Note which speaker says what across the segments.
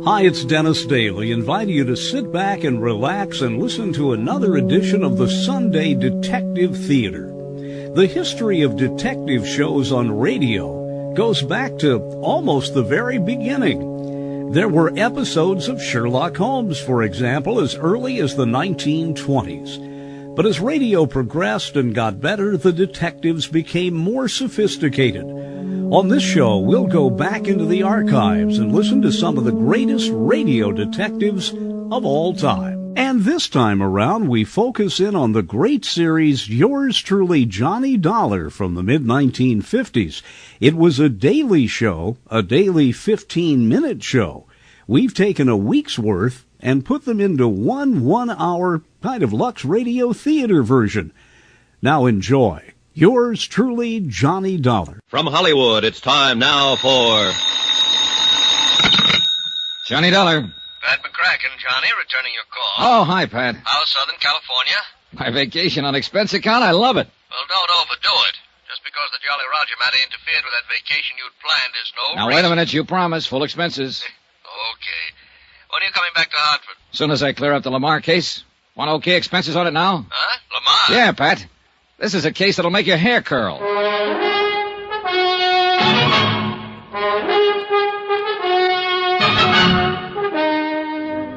Speaker 1: Hi, it's Dennis Daly, inviting you to sit back and relax and listen to another edition of the Sunday Detective Theater. The history of detective shows on radio goes back to almost the very beginning. There were episodes of Sherlock Holmes, for example, as early as the 1920s. But as radio progressed and got better, the detectives became more sophisticated. On this show, we'll go back into the archives and listen to some of the greatest radio detectives of all time. And this time around, we focus in on the great series Yours Truly, Johnny Dollar from the mid-1950s. It was a daily show, a daily 15-minute show. We've taken a week's worth and put them into one-hour kind of Lux Radio Theater version. Now enjoy. Yours truly, Johnny Dollar.
Speaker 2: From Hollywood, it's time now for...
Speaker 3: Johnny Dollar.
Speaker 4: Pat McCracken, Johnny, returning your call.
Speaker 3: Oh, hi, Pat.
Speaker 4: How's Southern California?
Speaker 3: My vacation on expense account? I love it.
Speaker 4: Well, don't overdo it. Just because the Jolly Roger matter interfered with that vacation you'd planned is no
Speaker 3: Now,
Speaker 4: reason.
Speaker 3: wait a minute. You promised full expenses.
Speaker 4: Okay. When are you coming back to Hartford?
Speaker 3: As soon as I clear up the Lamar case. Want okay expenses on it now?
Speaker 4: Huh? Lamar?
Speaker 3: Yeah, Pat. This is a case that'll make your hair curl.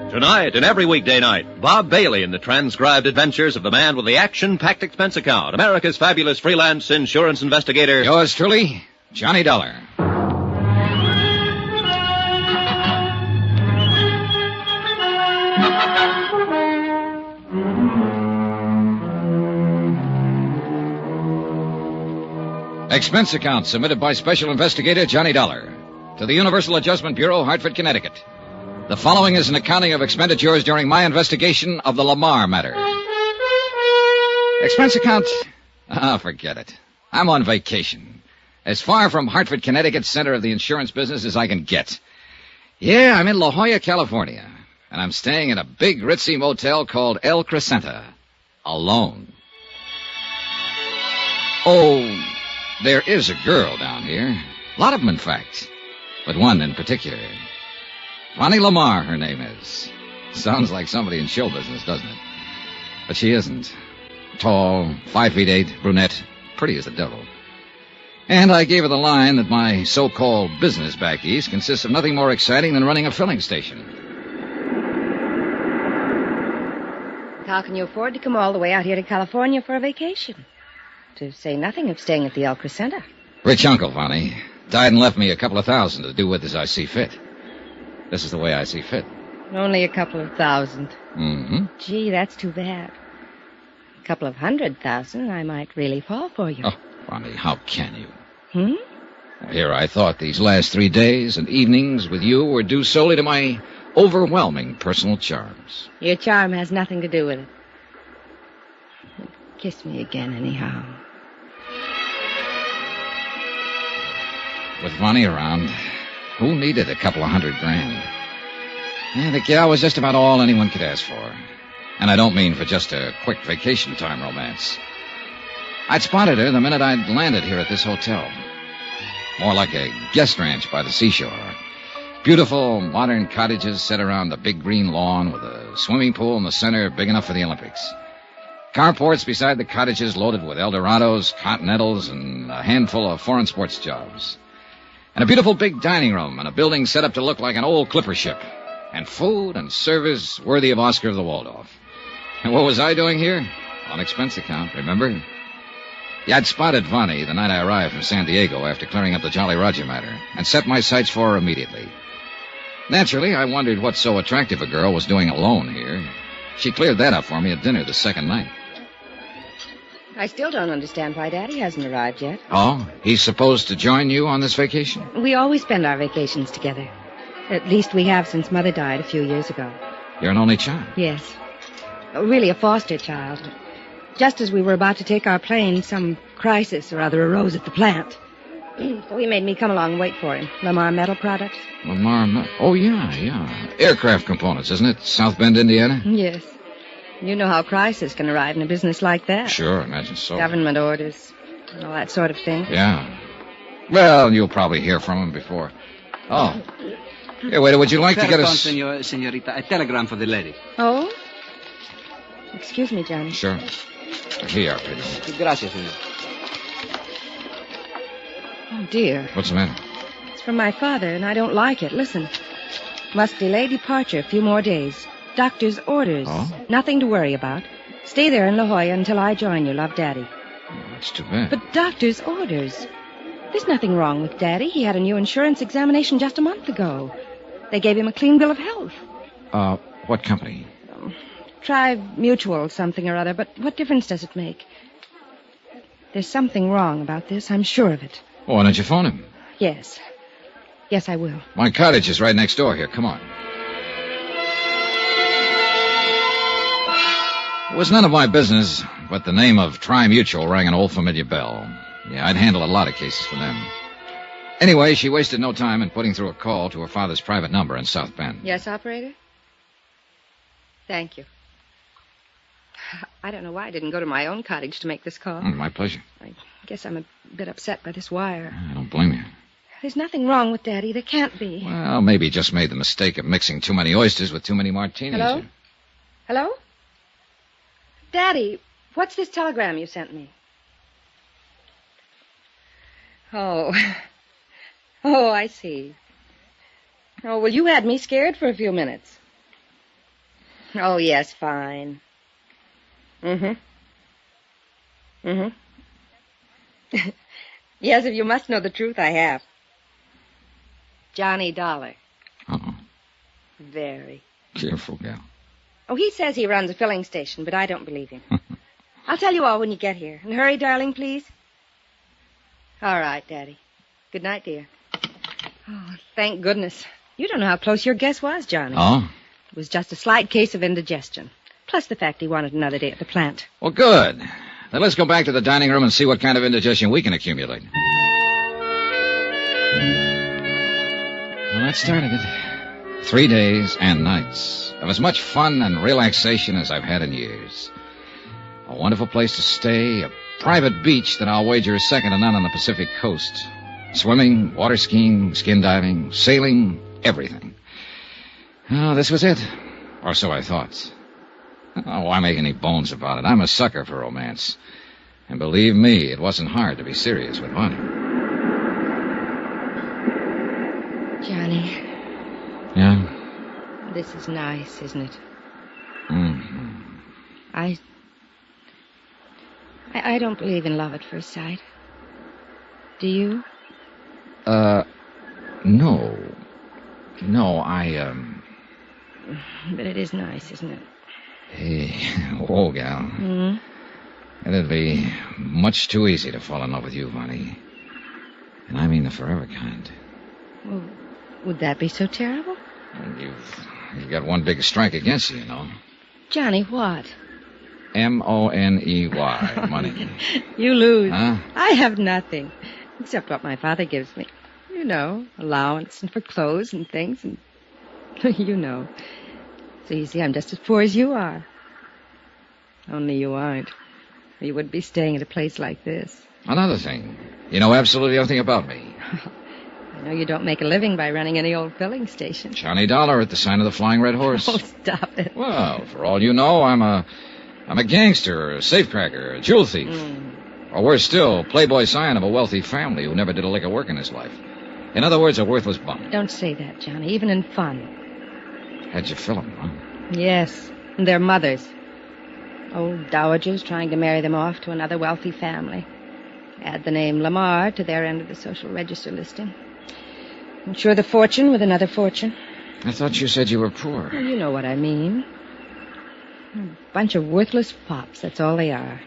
Speaker 2: Tonight and every weekday night, Bob Bailey in the transcribed adventures of the man with the action-packed expense account, America's fabulous freelance insurance investigator.
Speaker 3: Yours truly, Johnny Dollar. Expense account submitted by Special Investigator Johnny Dollar to the Universal Adjustment Bureau, Hartford, Connecticut. The following is an accounting of expenditures during my investigation of the Lamar matter. Expense account? Forget it. I'm on vacation. As far from Hartford, Connecticut, center of the insurance business as I can get. Yeah, I'm in La Jolla, California, and I'm staying in a big ritzy motel called El Crescenta. Alone. Oh... there is a girl down here. A lot of them, in fact. But one in particular. Ronnie Lamar, her name is. Sounds like somebody in show business, doesn't it? But she isn't. Tall, 5'8", brunette, pretty as the devil. And I gave her the line that my so-called business back east consists of nothing more exciting than running a filling station.
Speaker 5: How can you afford to come all the way out here to California for a vacation? To say nothing of staying at the El Crescenta.
Speaker 3: Rich uncle, Ronnie. Died and left me a couple of $1,000 to do with as I see fit. This is the way I see fit.
Speaker 5: Only a couple of $1,000.
Speaker 3: Mm-hmm.
Speaker 5: Gee, that's too bad. A couple of $100,000, I might really fall for you.
Speaker 3: Oh, Ronnie, how can you?
Speaker 5: Here
Speaker 3: I thought these last 3 days and evenings with you were due solely to my overwhelming personal charms.
Speaker 5: Your charm has nothing to do with it. Kiss me again, anyhow.
Speaker 3: With Ronnie around, who needed a couple of $100,000? The gal was just about all anyone could ask for. And I don't mean for just a quick vacation time romance. I'd spotted her the minute I'd landed here at this hotel. More like a guest ranch by the seashore. Beautiful, modern cottages set around a big green lawn with a swimming pool in the center big enough for the Olympics. Carports beside the cottages loaded with Eldorados, Continentals, and a handful of foreign sports jobs. And a beautiful big dining room and a building set up to look like an old clipper ship. And food and service worthy of Oscar of the Waldorf. And what was I doing here? On expense account, remember? Yeah, I'd spotted Vonnie the night I arrived from San Diego after clearing up the Jolly Roger matter and set my sights for her immediately. Naturally, I wondered what so attractive a girl was doing alone here. She cleared that up for me at dinner the second night.
Speaker 5: I still don't understand why Daddy hasn't arrived yet.
Speaker 3: Oh, he's supposed to join you on this vacation?
Speaker 5: We always spend our vacations together. At least we have since Mother died a few years ago.
Speaker 3: You're an only child?
Speaker 5: Yes. Really a foster child. Just as we were about to take our plane, some crisis or other arose at the plant. So he made me come along and wait for him. Lamar Metal Products.
Speaker 3: Lamar Oh, yeah. Aircraft components, isn't it? South Bend, Indiana?
Speaker 5: Yes. You know how crisis can arrive in a business like that.
Speaker 3: Sure, imagine so.
Speaker 5: Government orders, all that sort of thing.
Speaker 3: Yeah. Well, you'll probably hear from him before. Oh, Here, waiter, would you like to get us...
Speaker 6: Senorita, a telegram for the lady.
Speaker 5: Oh? Excuse me, Johnny.
Speaker 3: Sure. Here you are, pretty.
Speaker 6: Gracias, senor.
Speaker 5: Oh, dear.
Speaker 3: What's the matter?
Speaker 5: It's from my father, and I don't like it. Listen. Must delay departure a few more days. Doctor's orders.
Speaker 3: Oh?
Speaker 5: Nothing to worry about. Stay there in La Jolla until I join you. Love, Daddy.
Speaker 3: Oh, that's too bad.
Speaker 5: But doctor's orders. There's nothing wrong with Daddy. He had a new insurance examination just a month ago. They gave him a clean bill of health.
Speaker 3: What company?
Speaker 5: Try Mutual something or other, but what difference does it make? There's something wrong about this, I'm sure of it.
Speaker 3: Oh, why don't you phone him?
Speaker 5: Yes. Yes, I will.
Speaker 3: My cottage is right next door here. Come on. It was none of my business, but the name of Tri-Mutual rang an old familiar bell. Yeah, I'd handled a lot of cases for them. Anyway, she wasted no time in putting through a call to her father's private number in South Bend.
Speaker 5: Yes, operator? Thank you. I don't know why I didn't go to my own cottage to make this call.
Speaker 3: My pleasure.
Speaker 5: I guess I'm a bit upset by this wire.
Speaker 3: I don't blame you.
Speaker 5: There's nothing wrong with Daddy. There can't be.
Speaker 3: Well, maybe he just made the mistake of mixing too many oysters with too many martinis.
Speaker 5: Hello? Hello? Daddy, what's this telegram you sent me? Oh. Oh, I see. Oh, well, you had me scared for a few minutes. Oh, yes, fine. Mm-hmm. Yes, if you must know the truth, I have. Johnny Dollar.
Speaker 3: Uh-oh.
Speaker 5: Very.
Speaker 3: Careful, gal.
Speaker 5: Oh, he says he runs a filling station, but I don't believe him. I'll tell you all when you get here. And hurry, darling, please. All right, Daddy. Good night, dear. Oh, thank goodness. You don't know how close your guess was, Johnny.
Speaker 3: Oh?
Speaker 5: It was just a slight case of indigestion. Plus the fact he wanted another day at the plant.
Speaker 3: Well, good. Then let's go back to the dining room and see what kind of indigestion we can accumulate. Well, that started it. 3 days and nights of as much fun and relaxation as I've had in years. A wonderful place to stay, a private beach that I'll wager is second to none on the Pacific coast. Swimming, water skiing, skin diving, sailing, everything. Oh, this was it. Or so I thought. Oh, why make any bones about it? I'm a sucker for romance. And believe me, it wasn't hard to be serious with Bonnie.
Speaker 5: Johnny.
Speaker 3: Yeah?
Speaker 5: This is nice, isn't it?
Speaker 3: Mm-hmm.
Speaker 5: I don't believe in love at first sight. Do you?
Speaker 3: No. No,
Speaker 5: But it is nice, isn't it?
Speaker 3: Hey, whoa, gal.
Speaker 5: Hmm?
Speaker 3: It'd be much too easy to fall in love with you, Bonnie. And I mean the forever kind.
Speaker 5: Well, would that be so terrible?
Speaker 3: And you've got one big strike against you, you know.
Speaker 5: Johnny, what?
Speaker 3: Money. Money.
Speaker 5: You lose.
Speaker 3: Huh?
Speaker 5: I have nothing, except what my father gives me. You know, allowance and for clothes and things, and you know. So you see, I'm just as poor as you are. Only you aren't. You wouldn't be staying at a place like this.
Speaker 3: Another thing. You know absolutely everything about me.
Speaker 5: I know you don't make a living by running any old filling station.
Speaker 3: Johnny Dollar at the sign of the Flying Red Horse.
Speaker 5: Oh, stop it.
Speaker 3: Well, for all you know, I'm a gangster, a safecracker, a jewel thief. Or worse still, playboy scion of a wealthy family who never did a lick of work in his life. In other words, a worthless bum.
Speaker 5: Don't say that, Johnny, even in fun.
Speaker 3: How'd you fill 'em, huh?
Speaker 5: Yes, and their mothers. Old dowagers trying to marry them off to another wealthy family. Add the name Lamar to their end of the social register listing. Insure the fortune with another fortune.
Speaker 3: I thought you said you were poor.
Speaker 5: Well, you know what I mean. A bunch of worthless fops, that's all they are.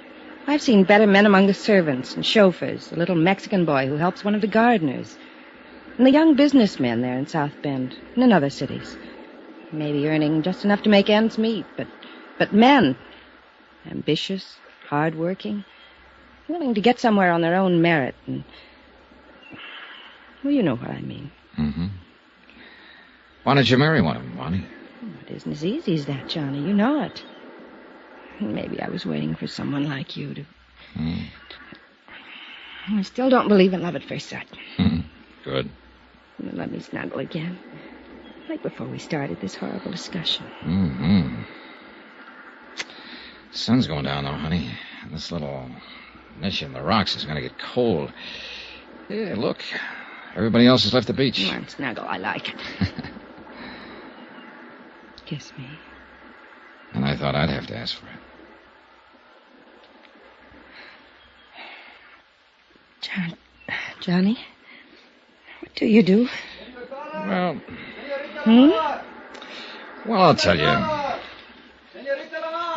Speaker 5: I've seen better men among the servants and chauffeurs, a little Mexican boy who helps one of the gardeners, and the young businessmen there in South Bend and in other cities. Maybe earning just enough to make ends meet, but men, ambitious, hard-working, willing to get somewhere on their own merit, and, well, you know what I mean.
Speaker 3: Mm-hmm. Why don't you marry one of them, Bonnie?
Speaker 5: It isn't as easy as that, Johnny. You know it. Maybe I was waiting for someone like you to... I still don't believe in love at first sight.
Speaker 3: Good.
Speaker 5: Let me snuggle again. Right before we started this horrible discussion.
Speaker 3: Mm-hmm. Sun's going down, though, honey. And this little niche in the rocks is going to get cold. Yeah, look. Everybody else has left the beach.
Speaker 5: Come on, snuggle. I like it. Kiss me.
Speaker 3: And I thought I'd have to ask for it.
Speaker 5: Johnny? What do you do?
Speaker 3: Well,
Speaker 5: Hmm?
Speaker 3: I'll tell you. I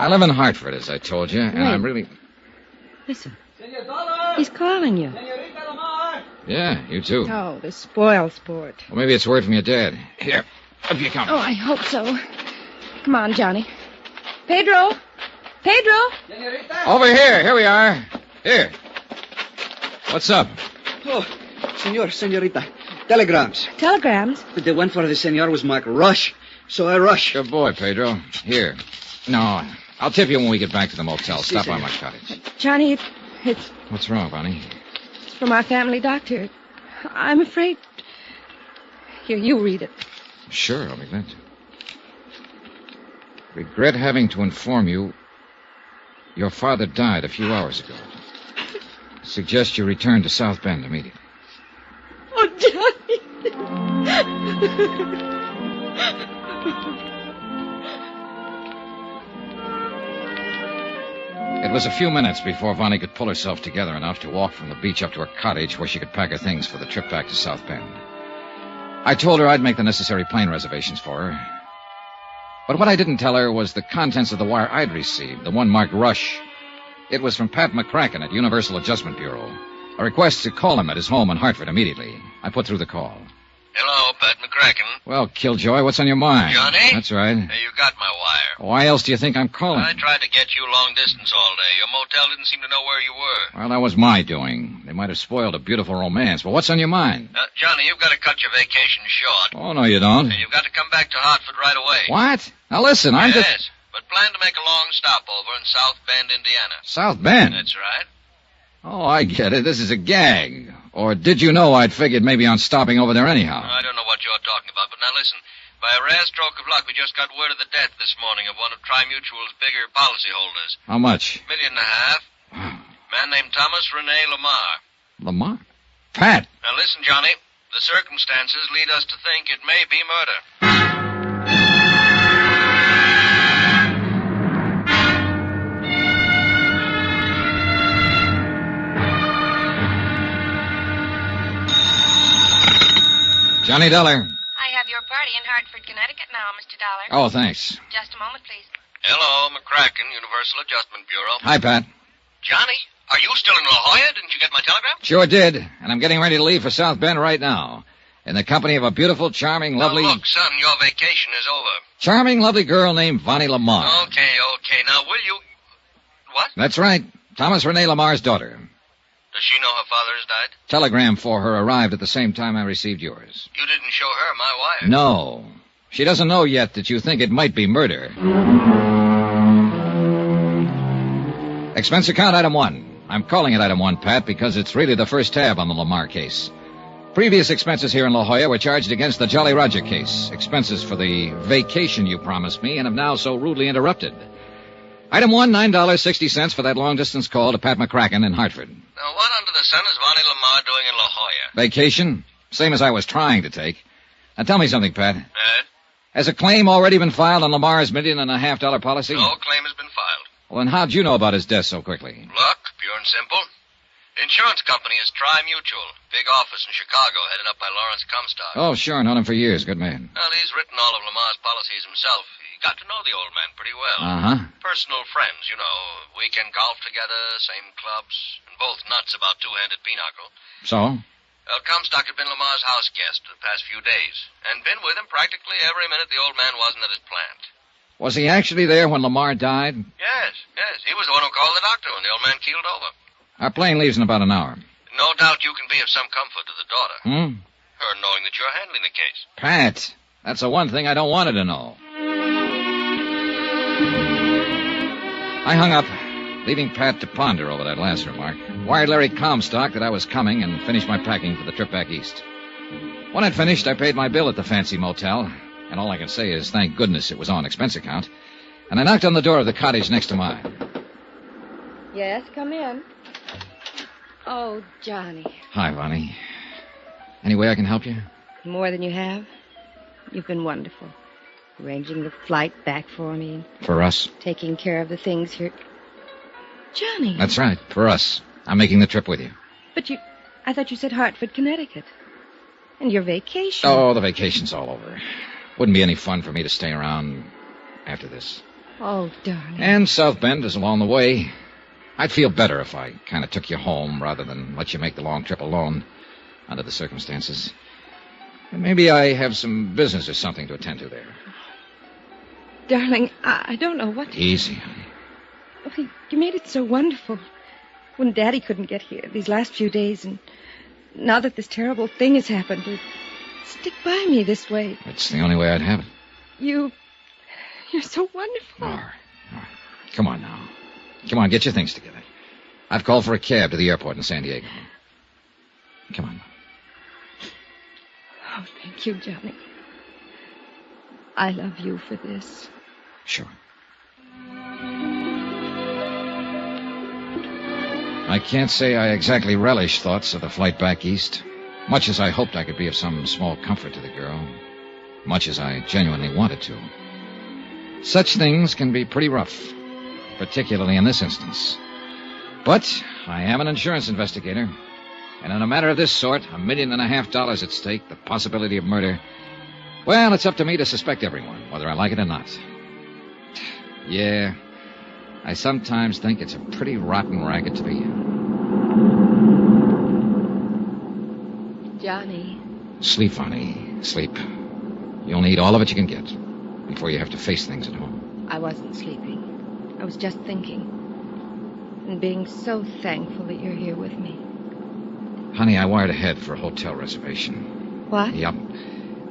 Speaker 3: live in Hartford, as I told you, and
Speaker 5: Right.
Speaker 3: I'm really...
Speaker 5: Listen. He's calling you.
Speaker 3: Yeah, you too.
Speaker 5: Oh, the spoil sport.
Speaker 3: Well, maybe it's word from your dad. Here, up you come.
Speaker 5: Oh, I hope so. Come on, Johnny. Pedro! Pedro!
Speaker 3: Over here. Here we are. Here. What's up?
Speaker 6: Oh, senorita. Telegrams.
Speaker 5: Telegrams?
Speaker 6: The one for the senor was marked Rush, so I rush.
Speaker 3: Good boy, Pedro. Here. No, I'll tip you when we get back to the motel.
Speaker 6: Si,
Speaker 3: Stop by
Speaker 6: senor.
Speaker 3: my cottage.
Speaker 5: Johnny, it's
Speaker 3: What's wrong, Bonnie?
Speaker 5: from our family doctor. I'm afraid... Here, you read it.
Speaker 3: Sure, I'll be glad to. Regret having to inform you your father died a few hours ago. Suggest you return to South Bend immediately.
Speaker 5: Oh, Johnny!
Speaker 3: It was a few minutes before Vonnie could pull herself together enough to walk from the beach up to her cottage where she could pack her things for the trip back to South Bend. I told her I'd make the necessary plane reservations for her. But what I didn't tell her was the contents of the wire I'd received, the one marked Rush. It was from Pat McCracken at Universal Adjustment Bureau. A request to call him at his home in Hartford immediately. I put through the call.
Speaker 4: Hello, Pat McCracken.
Speaker 3: Well, Killjoy, what's on your mind?
Speaker 4: Johnny?
Speaker 3: That's right.
Speaker 4: Hey, you got my wire.
Speaker 3: Why else do you think I'm calling?
Speaker 4: I tried to get you long distance all day. Your motel didn't seem to know where you were.
Speaker 3: Well, that was my doing. They might have spoiled a beautiful romance. But what's on your mind?
Speaker 4: Johnny, you've got to cut your vacation short.
Speaker 3: Oh, no, you don't.
Speaker 4: And you've got to come back to Hartford right away.
Speaker 3: What? Now, listen, I'm
Speaker 4: yes,
Speaker 3: just...
Speaker 4: but plan to make a long stopover in South Bend, Indiana.
Speaker 3: South Bend?
Speaker 4: That's right.
Speaker 3: Oh, I get it. This is a gag. Or did you know I'd figured maybe on stopping over there anyhow?
Speaker 4: I don't know what you're talking about, but now listen. By a rare stroke of luck, we just got word of the death this morning of one of Tri-Mutual's bigger policyholders.
Speaker 3: How much?
Speaker 4: $1.5 million. Man named Thomas Rene Lamar.
Speaker 3: Lamar? Pat!
Speaker 4: Now listen, Johnny. The circumstances lead us to think it may be murder.
Speaker 3: Johnny Dollar.
Speaker 7: I have your party in Hartford, Connecticut now, Mr. Dollar.
Speaker 3: Oh, thanks.
Speaker 7: Just a moment, please.
Speaker 4: Hello, McCracken, Universal Adjustment Bureau.
Speaker 3: Hi, Pat.
Speaker 4: Johnny, are you still in La Jolla? Didn't you get my telegram?
Speaker 3: Sure did. And I'm getting ready to leave for South Bend right now. In the company of a beautiful, charming, lovely...
Speaker 4: Now, look, son, your vacation is over.
Speaker 3: Charming, lovely girl named Vonnie Lamar.
Speaker 4: Okay. Now, will you... What?
Speaker 3: That's right. Thomas Rene Lamar's daughter.
Speaker 4: Does she know her father has died?
Speaker 3: Telegram for her arrived at the same time I received yours.
Speaker 4: You didn't show her my wire.
Speaker 3: No. She doesn't know yet that you think it might be murder. Expense account item 1. I'm calling it item 1, Pat, because it's really the first tab on the Lamar case. Previous expenses here in La Jolla were charged against the Jolly Roger case. Expenses for the vacation you promised me and have now so rudely interrupted. Item 1, $9.60 for that long-distance call to Pat McCracken in Hartford.
Speaker 4: Now, what under the sun is Vonnie Lamar doing in La Jolla?
Speaker 3: Vacation? Same as I was trying to take. Now tell me something, Pat.
Speaker 4: Eh?
Speaker 3: Has a claim already been filed on Lamar's $1.5 million policy?
Speaker 4: No claim has been filed.
Speaker 3: Well, then how'd you know about his death so quickly?
Speaker 4: Luck, pure and simple. The insurance company is Tri-Mutual. Big office in Chicago, headed up by Lawrence Comstock.
Speaker 3: Oh, sure. Known him for years. Good man.
Speaker 4: Well, he's written all of Lamar's policies himself. He got to know the old man pretty well.
Speaker 3: Uh-huh.
Speaker 4: Personal friends, you know. Weekend golf together, same clubs, and both nuts about two-handed pinochle.
Speaker 3: So?
Speaker 4: Well, Comstock had been Lamar's house guest the past few days, and been with him practically every minute the old man wasn't at his plant.
Speaker 3: Was he actually there when Lamar died?
Speaker 4: Yes. He was the one who called the doctor when the old man keeled over.
Speaker 3: Our plane leaves in about an hour.
Speaker 4: No doubt you can be of some comfort to the daughter.
Speaker 3: Hmm?
Speaker 4: Her knowing that you're handling the case.
Speaker 3: Pat, that's the one thing I don't want her to know. I hung up, leaving Pat to ponder over that last remark. Wired Larry Comstock that I was coming and finished my packing for the trip back east. When I'd finished, I paid my bill at the fancy motel. And all I can say is thank goodness it was on expense account. And I knocked on the door of the cottage next to mine.
Speaker 5: Yes, come in. Oh, Johnny.
Speaker 3: Hi, Vonnie. Any way I can help you?
Speaker 5: More than you have. You've been wonderful. Arranging the flight back for me.
Speaker 3: For us?
Speaker 5: Taking care of the things here. Johnny.
Speaker 3: That's right, for us. I'm making the trip with you.
Speaker 5: But I thought you said Hartford, Connecticut. And your vacation.
Speaker 3: Oh, the vacation's all over. Wouldn't be any fun for me to stay around after this.
Speaker 5: Oh, darling.
Speaker 3: And South Bend is along the way. I'd feel better if I kind of took you home rather than let you make the long trip alone under the circumstances. And maybe I have some business or something to attend to there.
Speaker 5: Darling, I don't know what...
Speaker 3: Easy, honey.
Speaker 5: Oh, you made it so wonderful. When Daddy couldn't get here these last few days, and now that this terrible thing has happened, you stick by me this way.
Speaker 3: It's the only way I'd have it.
Speaker 5: You're so wonderful.
Speaker 3: All right. Come on now. Come on, get your things together. I've called for a cab to the airport in San Diego. Come on.
Speaker 5: Oh, thank you, Johnny. I love you for this.
Speaker 3: Sure. I can't say I exactly relish thoughts of the flight back east, much as I hoped I could be of some small comfort to the girl, much as I genuinely wanted to. Such things can be pretty rough, particularly in this instance. But I am an insurance investigator, and in a matter of this sort, $1.5 million at stake, the possibility of murder, well, it's up to me to suspect everyone, whether I like it or not. Yeah, I sometimes think it's a pretty rotten racket to be in.
Speaker 5: Johnny.
Speaker 3: Sleep, Vonnie. Sleep. You'll need all of it you can get before you have to face things at home.
Speaker 5: I wasn't sleeping. I was just thinking. And being so thankful that you're here with me.
Speaker 3: Honey, I wired ahead for a hotel reservation.
Speaker 5: What?
Speaker 3: Yep.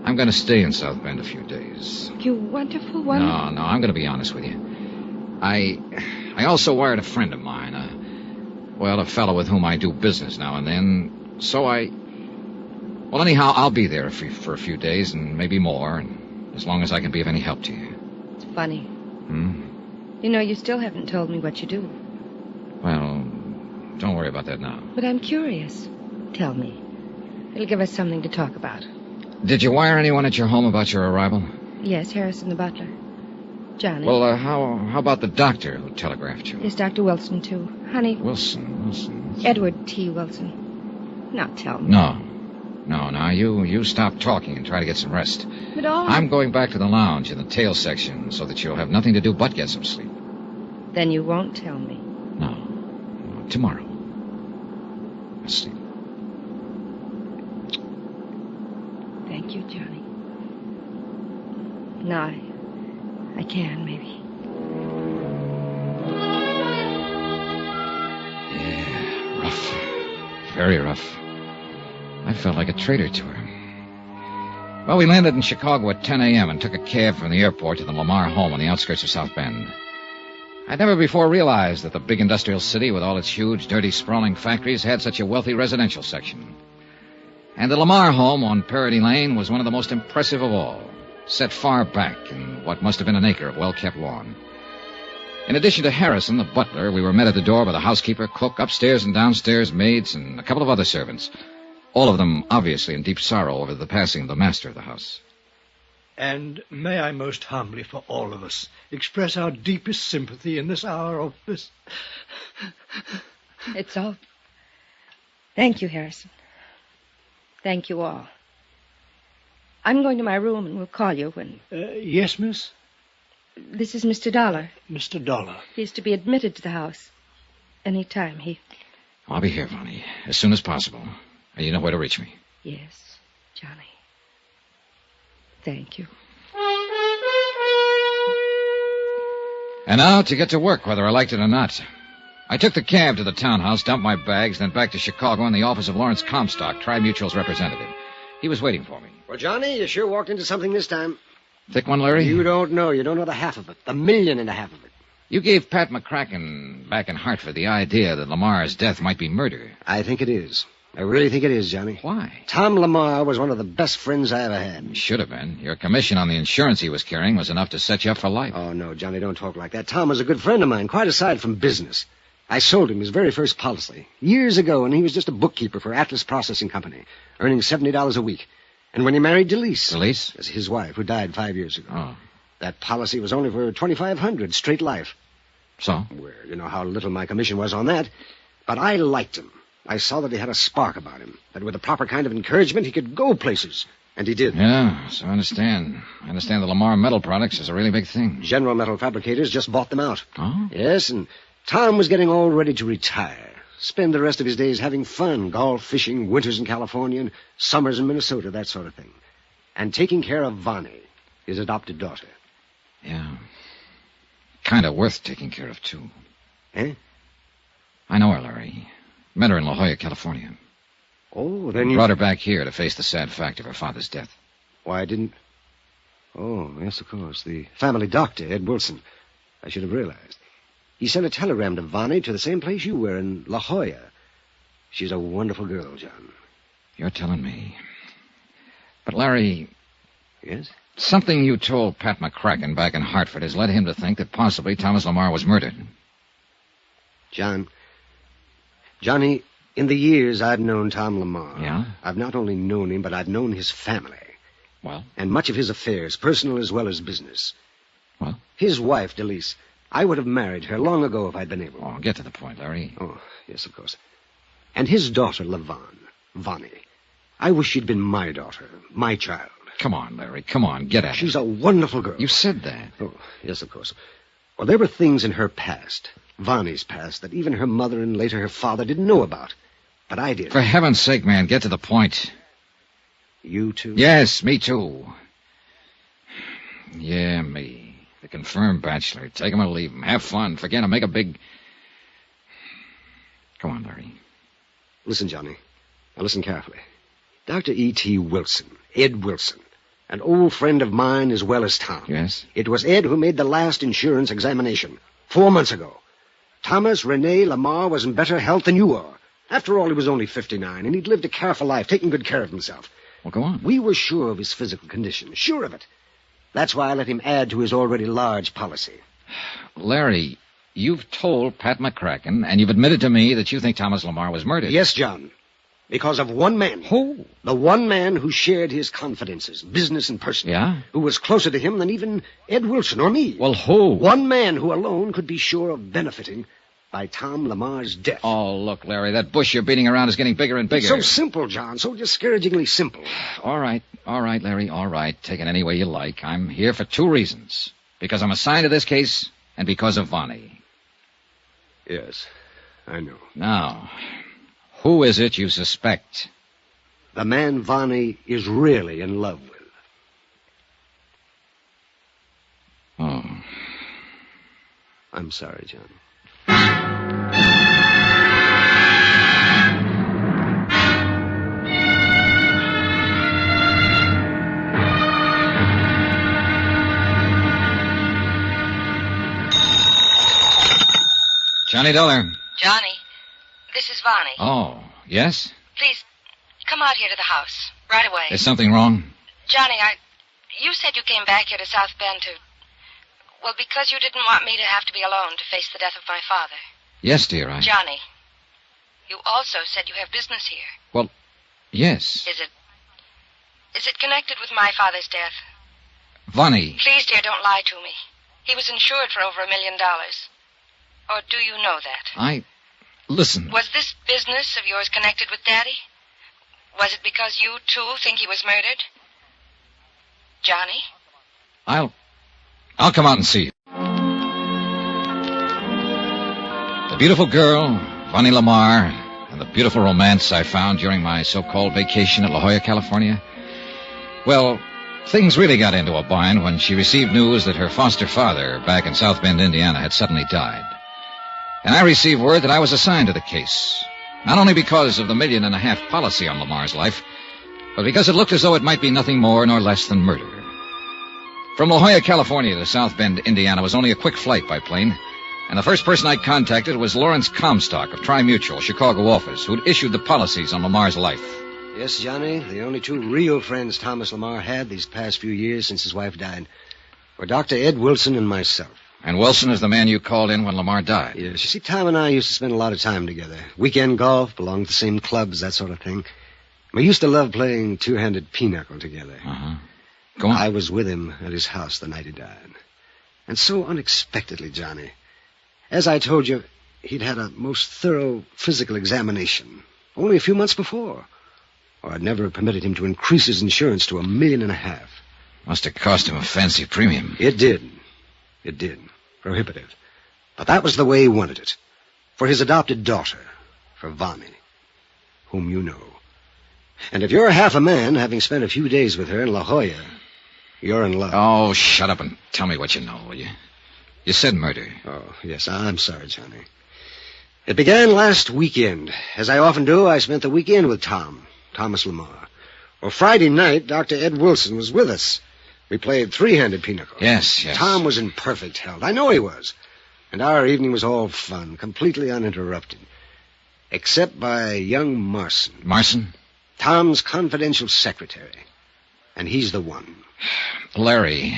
Speaker 3: I'm going to stay in South Bend a few days.
Speaker 5: You wonderful one.
Speaker 3: No, I'm going to be honest with you. I also wired a friend of mine, a fellow with whom I do business now and then. So well, anyhow, I'll be there for a few days and maybe more, and as long as I can be of any help to you.
Speaker 5: It's funny. You know, you still haven't told me what you do.
Speaker 3: Well, don't worry about that now.
Speaker 5: But I'm curious. Tell me. It'll give us something to talk about.
Speaker 3: Did you wire anyone at your home about your arrival?
Speaker 5: Yes, Harrison the butler. Johnny.
Speaker 3: Well, how about the doctor who telegraphed you?
Speaker 5: Yes, Dr. Wilson, too. Honey.
Speaker 3: Wilson.
Speaker 5: Edward T. Wilson. Now tell me.
Speaker 3: No, you stop talking and try to get some rest.
Speaker 5: But all...
Speaker 3: I'm going back to the lounge in the tail section so that you'll have nothing to do but get some sleep.
Speaker 5: Then you won't tell me.
Speaker 3: No. Tomorrow. Sleep.
Speaker 5: Thank you, Johnny. Now I can, maybe.
Speaker 3: Yeah, rough. Very rough. I felt like a traitor to her. Well, we landed in Chicago at 10 a.m. and took a cab from the airport to the Lamar home on the outskirts of South Bend. I'd never before realized that the big industrial city with all its huge, dirty, sprawling factories had such a wealthy residential section. And the Lamar home on Parody Lane was one of the most impressive of all, set far back in what must have been an acre of well-kept lawn. In addition to Harrison, the butler, we were met at the door by the housekeeper, cook, upstairs and downstairs maids, and a couple of other servants, all of them obviously in deep sorrow over the passing of the master of the house.
Speaker 8: And may I most humbly for all of us express our deepest sympathy in this hour of this...
Speaker 5: It's all... Thank you, Harrison. Thank you all. I'm going to my room and we'll call you when...
Speaker 8: Yes, miss?
Speaker 5: This is Mr. Dollar.
Speaker 8: Mr. Dollar.
Speaker 5: He's to be admitted to the house. Any time
Speaker 3: I'll be here, Vonnie, as soon as possible. And you know where to reach me.
Speaker 5: Yes, Johnny. Thank you.
Speaker 3: And now to get to work, whether I liked it or not. I took the cab to the townhouse, dumped my bags, then back to Chicago in the office of Lawrence Comstock, Tri-Mutual's representative. He was waiting for me.
Speaker 9: Well, Johnny, you sure walked into something this time.
Speaker 3: Thick one, Larry?
Speaker 9: You don't know. You don't know the half of it. The $1.5 million of it.
Speaker 3: You gave Pat McCracken back in Hartford the idea that Lamar's death might be murder.
Speaker 9: I think it is. I really think it is, Johnny.
Speaker 3: Why?
Speaker 9: Tom Lamar was one of the best friends I ever
Speaker 3: He
Speaker 9: had.
Speaker 3: should have been. Your commission on the insurance he was carrying was enough to set you up for life.
Speaker 9: Oh, no, Johnny, don't talk like that. Tom was a good friend of mine, quite aside from business. I sold him his very first policy years ago, and he was just a bookkeeper for Atlas Processing Company, earning $70 a week. And when he married Delise...
Speaker 3: Delise?
Speaker 9: That's his wife, who died 5 years ago.
Speaker 3: Oh.
Speaker 9: That policy was only for $2,500, straight life.
Speaker 3: So?
Speaker 9: Well, you know how little my commission was on that. But I liked him. I saw that he had a spark about him, that with the proper kind of encouragement, he could go places. And he did.
Speaker 3: Yeah, so I understand. I understand the Lamar Metal Products is a really big thing.
Speaker 9: General Metal Fabricators just bought them out.
Speaker 3: Oh?
Speaker 9: Yes, and Tom was getting all ready to retire. Spend the rest of his days having fun, golf, fishing, winters in California, and summers in Minnesota, that sort of thing. And taking care of Vonnie, his adopted daughter.
Speaker 3: Yeah. Kind of worth taking care of, too.
Speaker 9: Eh?
Speaker 3: I know her, Larry. Met her in La Jolla, California.
Speaker 9: Oh, then you...
Speaker 3: Brought her back here to face the sad fact of her father's death.
Speaker 9: Why, I didn't... Oh, yes, of course. The family doctor, Ed Wilson. I should have realized. He sent a telegram to Vonnie to the same place you were, in La Jolla. She's a wonderful girl, John.
Speaker 3: You're telling me. But, Larry...
Speaker 9: Yes?
Speaker 3: Something you told Pat McCracken back in Hartford has led him to think that possibly Thomas Lamar was murdered.
Speaker 9: Johnny, in the years I've known Tom Lamar...
Speaker 3: Yeah?
Speaker 9: I've not only known him, but I've known his family.
Speaker 3: Well?
Speaker 9: And much of his affairs, personal as well as business.
Speaker 3: Well?
Speaker 9: His wife, Delise. I would have married her long ago if I'd been able.
Speaker 3: Oh, get to the point, Larry.
Speaker 9: Oh, yes, of course. And his daughter, Vonnie. I wish she'd been my daughter, my child.
Speaker 3: Come on, Larry. Come on, get at it.
Speaker 9: She's a wonderful girl.
Speaker 3: You said that.
Speaker 9: Oh, yes, of course. Well, there were things in her past, Vonnie's past, that even her mother and later her father didn't know about. But I did.
Speaker 3: For heaven's sake, man, get to the point.
Speaker 9: You too?
Speaker 3: Yes, me too. Yeah, me. The confirmed bachelor. Take him or leave him. Have fun. Forget him. Make a big... Come on, Larry.
Speaker 9: Listen, Johnny. Now listen carefully. Dr. E.T. Wilson, Ed Wilson, an old friend of mine as well as Tom.
Speaker 3: Yes?
Speaker 9: It was Ed who made the last insurance examination 4 months ago. Thomas Rene Lamar was in better health than you are. After all, he was only 59, and he'd lived a careful life, taking good care of himself.
Speaker 3: Well, go on.
Speaker 9: We were sure of his physical condition, sure of it. That's why I let him add to his already large policy.
Speaker 3: Larry, you've told Pat McCracken, and you've admitted to me that you think Thomas Lamar was murdered.
Speaker 9: Yes, John. Because of one man.
Speaker 3: Who?
Speaker 9: The one man who shared his confidences, business and personal.
Speaker 3: Yeah?
Speaker 9: Who was closer to him than even Ed Wilson or me.
Speaker 3: Well, who?
Speaker 9: One man who alone could be sure of benefiting by Tom Lamar's death.
Speaker 3: Oh, look, Larry, that bush you're beating around is getting bigger and bigger.
Speaker 9: It's so simple, John, so discouragingly simple.
Speaker 3: All right, Larry, all right. Take it any way you like. I'm here for 2 reasons. Because I'm assigned to this case, and because of Vonnie.
Speaker 9: Yes, I know.
Speaker 3: Now, who is it you suspect?
Speaker 9: The man Vonnie is really in love with.
Speaker 3: Oh.
Speaker 9: I'm sorry, John.
Speaker 3: Johnny Dollar.
Speaker 7: Johnny, this is Vonnie.
Speaker 3: Oh, yes?
Speaker 7: Please, come out here to the house, right away.
Speaker 3: Is something wrong?
Speaker 7: Johnny, you said you came back here to South Bend to... Well, because you didn't want me to have to be alone to face the death of my father.
Speaker 3: Yes, dear,
Speaker 7: Johnny, you also said you have business here.
Speaker 3: Well, yes.
Speaker 7: Is it connected with my father's death?
Speaker 3: Vonnie.
Speaker 7: Please, dear, don't lie to me. He was insured for over $1 million. Or do you know that?
Speaker 3: Listen.
Speaker 7: Was this business of yours connected with Daddy? Was it because you, too, think he was murdered? Johnny?
Speaker 3: I'll come out and see you. The beautiful girl, Vonnie Lamar, and the beautiful romance I found during my so-called vacation at La Jolla, California. Well, things really got into a bind when she received news that her foster father back in South Bend, Indiana, had suddenly died. And I received word that I was assigned to the case, not only because of the $1.5 million policy on Lamar's life, but because it looked as though it might be nothing more nor less than murder. From La Jolla, California to South Bend, Indiana was only a quick flight by plane, And the first person I contacted was Lawrence Comstock of Tri-Mutual, Chicago office, who'd issued the policies on Lamar's life.
Speaker 9: Yes, Johnny, the only two real friends Thomas Lamar had these past few years since his wife died were Dr. Ed Wilson and myself.
Speaker 3: And Wilson is the man you called in when Lamar died?
Speaker 9: Yes, you see, Tom and I used to spend a lot of time together. Weekend golf, belonged to the same clubs, that sort of thing. We used to love playing two-handed pinochle together.
Speaker 3: Uh-huh. Go on.
Speaker 9: I was with him at his house the night he died. And so unexpectedly, Johnny, as I told you, he'd had a most thorough physical examination only a few months before, or I'd never have permitted him to increase his insurance to $1.5 million.
Speaker 3: Must have cost him a fancy premium.
Speaker 9: It did. It did. Prohibitive. But that was the way he wanted it. For his adopted daughter, for Vonnie, whom you know. And if you're half a man, having spent a few days with her in La Jolla, you're in love.
Speaker 3: Oh, shut up and tell me what you know, will you? You said murder.
Speaker 9: Oh, yes, I'm sorry, Johnny. It began last weekend. As I often do, I spent the weekend with Thomas Lamar. Well, Friday night, Dr. Ed Wilson was with us. We played three-handed pinochle.
Speaker 3: Yes.
Speaker 9: Tom was in perfect health. I know he was. And our evening was all fun, completely uninterrupted. Except by young Marson.
Speaker 3: Marson?
Speaker 9: Tom's confidential secretary. And he's the one.
Speaker 3: Larry,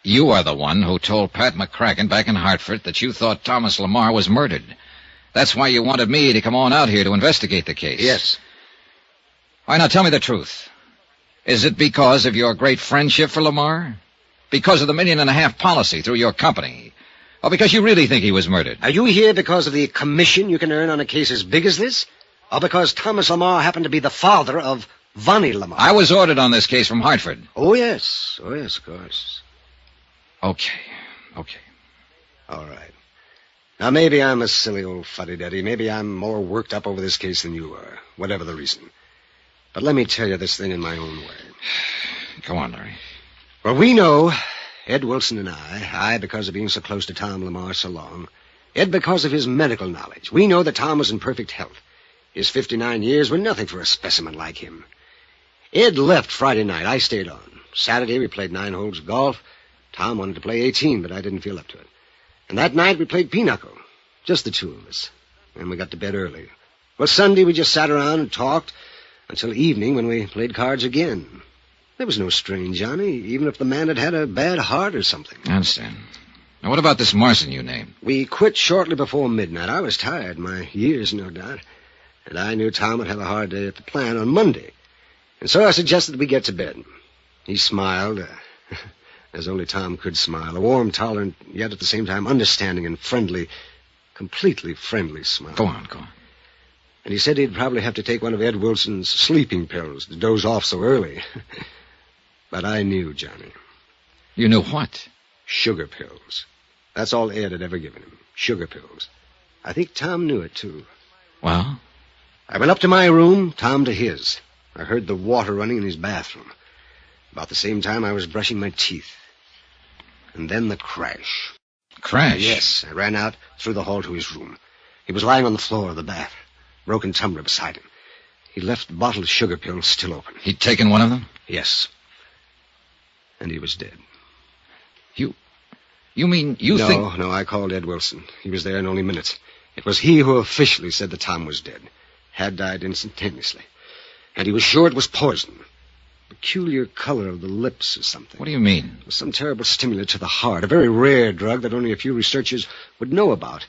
Speaker 3: you are the one who told Pat McCracken back in Hartford that you thought Thomas Lamar was murdered. That's why you wanted me to come on out here to investigate the case.
Speaker 9: Yes.
Speaker 3: All right, now tell me the truth. Is it because of your great friendship for Lamar? Because of the $1.5 million policy through your company? Or because you really think he was murdered?
Speaker 9: Are you here because of the commission you can earn on a case as big as this? Or because Thomas Lamar happened to be the father of Vonnie Lamar?
Speaker 3: I was ordered on this case from Hartford.
Speaker 9: Oh, yes. Oh, yes, of course.
Speaker 3: Okay.
Speaker 9: All right. Now, maybe I'm a silly old fuddy-duddy. Maybe I'm more worked up over this case than you are, whatever the reason. But let me tell you this thing in my own way.
Speaker 3: Go on, Larry.
Speaker 9: Well, we know, Ed Wilson and I because of being so close to Tom Lamar so long, Ed because of his medical knowledge. We know that Tom was in perfect health. His 59 years were nothing for a specimen like him. Ed left Friday night. I stayed on. Saturday, we played 9 holes of golf. Tom wanted to play 18, but I didn't feel up to it. And that night, we played pinochle. Just the two of us. And we got to bed early. Well, Sunday, we just sat around and talked until evening when we played cards again. There was no strain, Johnny, even if the man had had a bad heart or something.
Speaker 3: I understand. Now, what about this Marson you named?
Speaker 9: We quit shortly before midnight. I was tired, my years, no doubt. And I knew Tom would have a hard day at the plant on Monday. And so I suggested we get to bed. He smiled, as only Tom could smile. A warm, tolerant, yet at the same time understanding and friendly, completely friendly smile.
Speaker 3: Go on.
Speaker 9: And he said he'd probably have to take one of Ed Wilson's sleeping pills to doze off so early. But I knew, Johnny.
Speaker 3: You knew what?
Speaker 9: Sugar pills. That's all Ed had ever given him. Sugar pills. I think Tom knew it, too.
Speaker 3: Well?
Speaker 9: I went up to my room, Tom to his. I heard the water running in his bathroom. About the same time, I was brushing my teeth. And then the crash.
Speaker 3: Crash?
Speaker 9: Yes. I ran out through the hall to his room. He was lying on the floor of the bath. Broken tumbler beside him. He left the bottle of sugar pills still open.
Speaker 3: He'd taken one of them?
Speaker 9: Yes. And he was dead.
Speaker 3: You mean you think...
Speaker 9: No, I called Ed Wilson. He was there in only minutes. It was he who officially said that Tom was dead. Had died instantaneously. And he was sure it was poison. Peculiar color of the lips or something.
Speaker 3: What do you mean?
Speaker 9: It was some terrible stimulant to the heart. A very rare drug that only a few researchers would know about.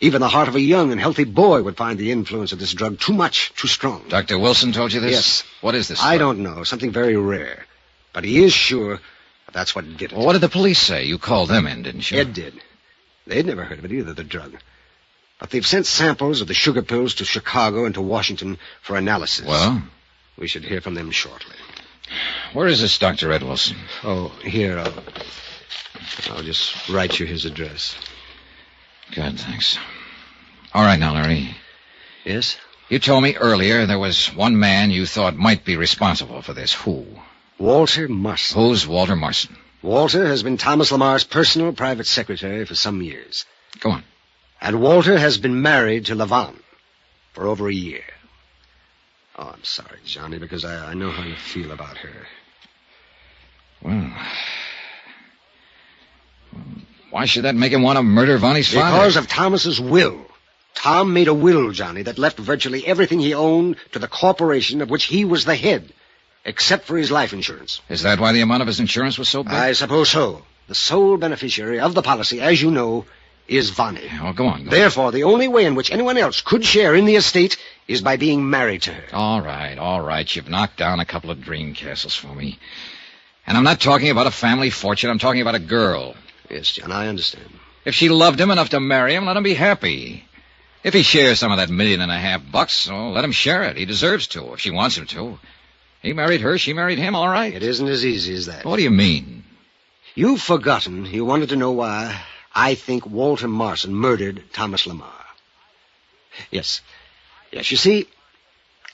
Speaker 9: Even the heart of a young and healthy boy would find the influence of this drug too much, too strong.
Speaker 3: Dr. Wilson told you this?
Speaker 9: Yes.
Speaker 3: What is this?
Speaker 9: I don't know. Something very rare. But he is sure that's what did it.
Speaker 3: Well, what did the police say? You called them in, didn't you?
Speaker 9: Ed did. They'd never heard of it either, the drug. But they've sent samples of the sugar pills to Chicago and to Washington for analysis.
Speaker 3: Well?
Speaker 9: We should hear from them shortly.
Speaker 3: Where is this Dr. Ed Wilson?
Speaker 9: Oh, here. I'll just write you his address.
Speaker 3: Good, thanks. All right now, Larry.
Speaker 9: Yes?
Speaker 3: You told me earlier there was one man you thought might be responsible for this. Who?
Speaker 9: Walter Marson.
Speaker 3: Who's Walter Marson?
Speaker 9: Walter has been Thomas Lamar's personal private secretary for some years.
Speaker 3: Go on.
Speaker 9: And Walter has been married to LaVon for over a year. Oh, I'm sorry, Johnny, because I know how you feel about her.
Speaker 3: Well, Why should that make him want to murder Vonnie's father?
Speaker 9: Because of Thomas's will. Tom made a will, Johnny, that left virtually everything he owned to the corporation of which he was the head, except for his life insurance.
Speaker 3: Is that why the amount of his insurance was so big?
Speaker 9: I suppose so. The sole beneficiary of the policy, as you know, is Vonnie.
Speaker 3: Oh, go on.
Speaker 9: Therefore, the only way in which anyone else could share in the estate is by being married to her.
Speaker 3: All right. You've knocked down a couple of dream castles for me. And I'm not talking about a family fortune. I'm talking about a girl.
Speaker 9: Yes, John, I understand.
Speaker 3: If she loved him enough to marry him, let him be happy. If he shares some of that $1.5 million, let him share it. He deserves to, if she wants him to. He married her, she married him, all right.
Speaker 9: It isn't as easy as that.
Speaker 3: What do you mean?
Speaker 9: You've forgotten you wanted to know why I think Walter Marson murdered Thomas Lamar. Yes, you see,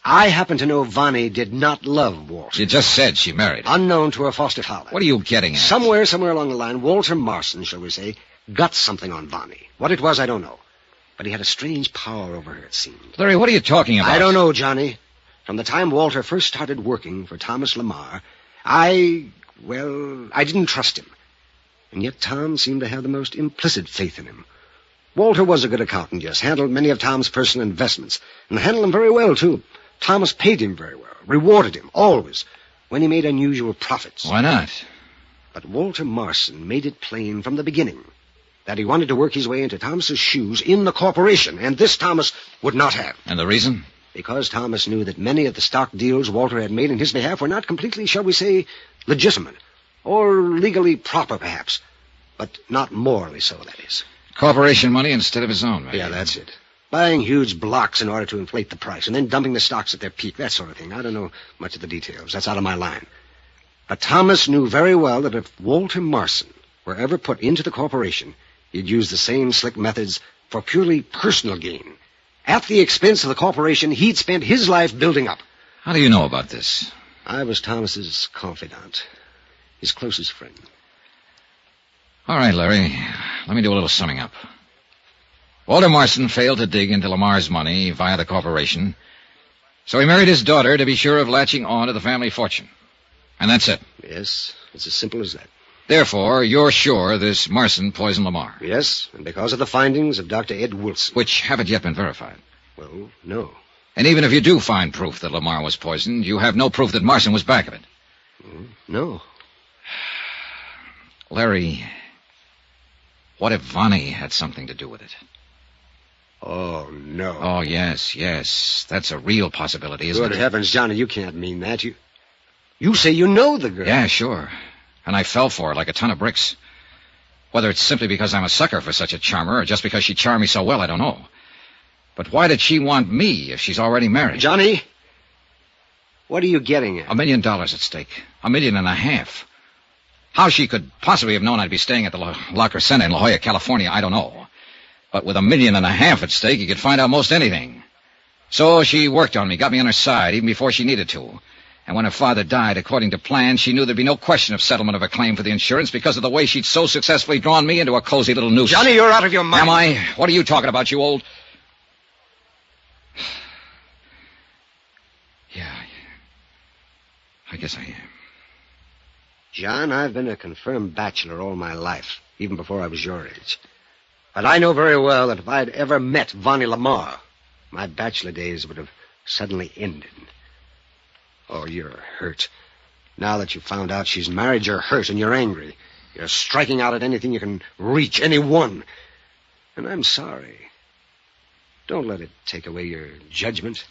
Speaker 9: I happen to know Vonnie did not love Walter.
Speaker 3: You just said she married him.
Speaker 9: Unknown to her foster father.
Speaker 3: What are you getting at?
Speaker 9: Somewhere along the line, Walter Marson, shall we say, got something on Vonnie. What it was, I don't know. But he had a strange power over her, it seemed.
Speaker 3: Larry, what are you talking about?
Speaker 9: I don't know, Johnny. From the time Walter first started working for Thomas Lamar, I didn't trust him. And yet Tom seemed to have the most implicit faith in him. Walter was a good accountant, yes, handled many of Tom's personal investments, and handled them very well, too. Thomas paid him very well, rewarded him, always, when he made unusual profits.
Speaker 3: Why not?
Speaker 9: But Walter Marson made it plain from the beginning that he wanted to work his way into Thomas's shoes in the corporation, and this Thomas would not have.
Speaker 3: And the reason?
Speaker 9: Because Thomas knew that many of the stock deals Walter had made in his behalf were not completely, shall we say, legitimate, or legally proper, perhaps, but not morally so, that is.
Speaker 3: Corporation money instead of his own, maybe.
Speaker 9: Yeah, that's it. Buying huge blocks in order to inflate the price, and then dumping the stocks at their peak, that sort of thing. I don't know much of the details. That's out of my line. But Thomas knew very well that if Walter Marson were ever put into the corporation, he'd use the same slick methods for purely personal gain. At the expense of the corporation he'd spent his life building up.
Speaker 3: How do you know about this?
Speaker 9: I was Thomas's confidant, his closest friend.
Speaker 3: All right, Larry, let me do a little summing up. Walter Marson failed to dig into Lamar's money via the corporation, so he married his daughter to be sure of latching on to the family fortune. And that's it.
Speaker 9: Yes, it's as simple as that.
Speaker 3: Therefore, you're sure this Marson poisoned Lamar?
Speaker 9: Yes, and because of the findings of Dr. Ed Wilson.
Speaker 3: Which haven't yet been verified.
Speaker 9: Well, no.
Speaker 3: And even if you do find proof that Lamar was poisoned, you have no proof that Marson was back of it.
Speaker 9: No.
Speaker 3: Larry, what if Vonnie had something to do with it?
Speaker 9: Oh, no.
Speaker 3: Oh, yes. That's a real possibility, isn't it?
Speaker 9: Good heavens, Johnny, you can't mean that. You say you know the girl.
Speaker 3: Yeah, sure. And I fell for her like a ton of bricks. Whether it's simply because I'm a sucker for such a charmer or just because she charmed me so well, I don't know. But why did she want me if she's already married?
Speaker 9: Johnny, what are you getting at?
Speaker 3: $1 million at stake. $1.5 million. How she could possibly have known I'd be staying at the La Crescenta in La Jolla, California, I don't know. But with $1.5 million at stake, you could find out most anything. So she worked on me, got me on her side, even before she needed to. And when her father died, according to plan, she knew there'd be no question of settlement of her claim for the insurance because of the way she'd so successfully drawn me into a cozy little noose.
Speaker 9: Johnny, you're out of your mind.
Speaker 3: Am I? What are you talking about, you old... Yeah, I guess I am.
Speaker 9: John, I've been a confirmed bachelor all my life, even before I was your age. But I know very well that if I'd ever met Vonnie Lamar, my bachelor days would have suddenly ended. Oh, you're hurt. Now that you've found out she's married, you're hurt and you're angry. You're striking out at anything you can reach, anyone. And I'm sorry. Don't let it take away your judgment.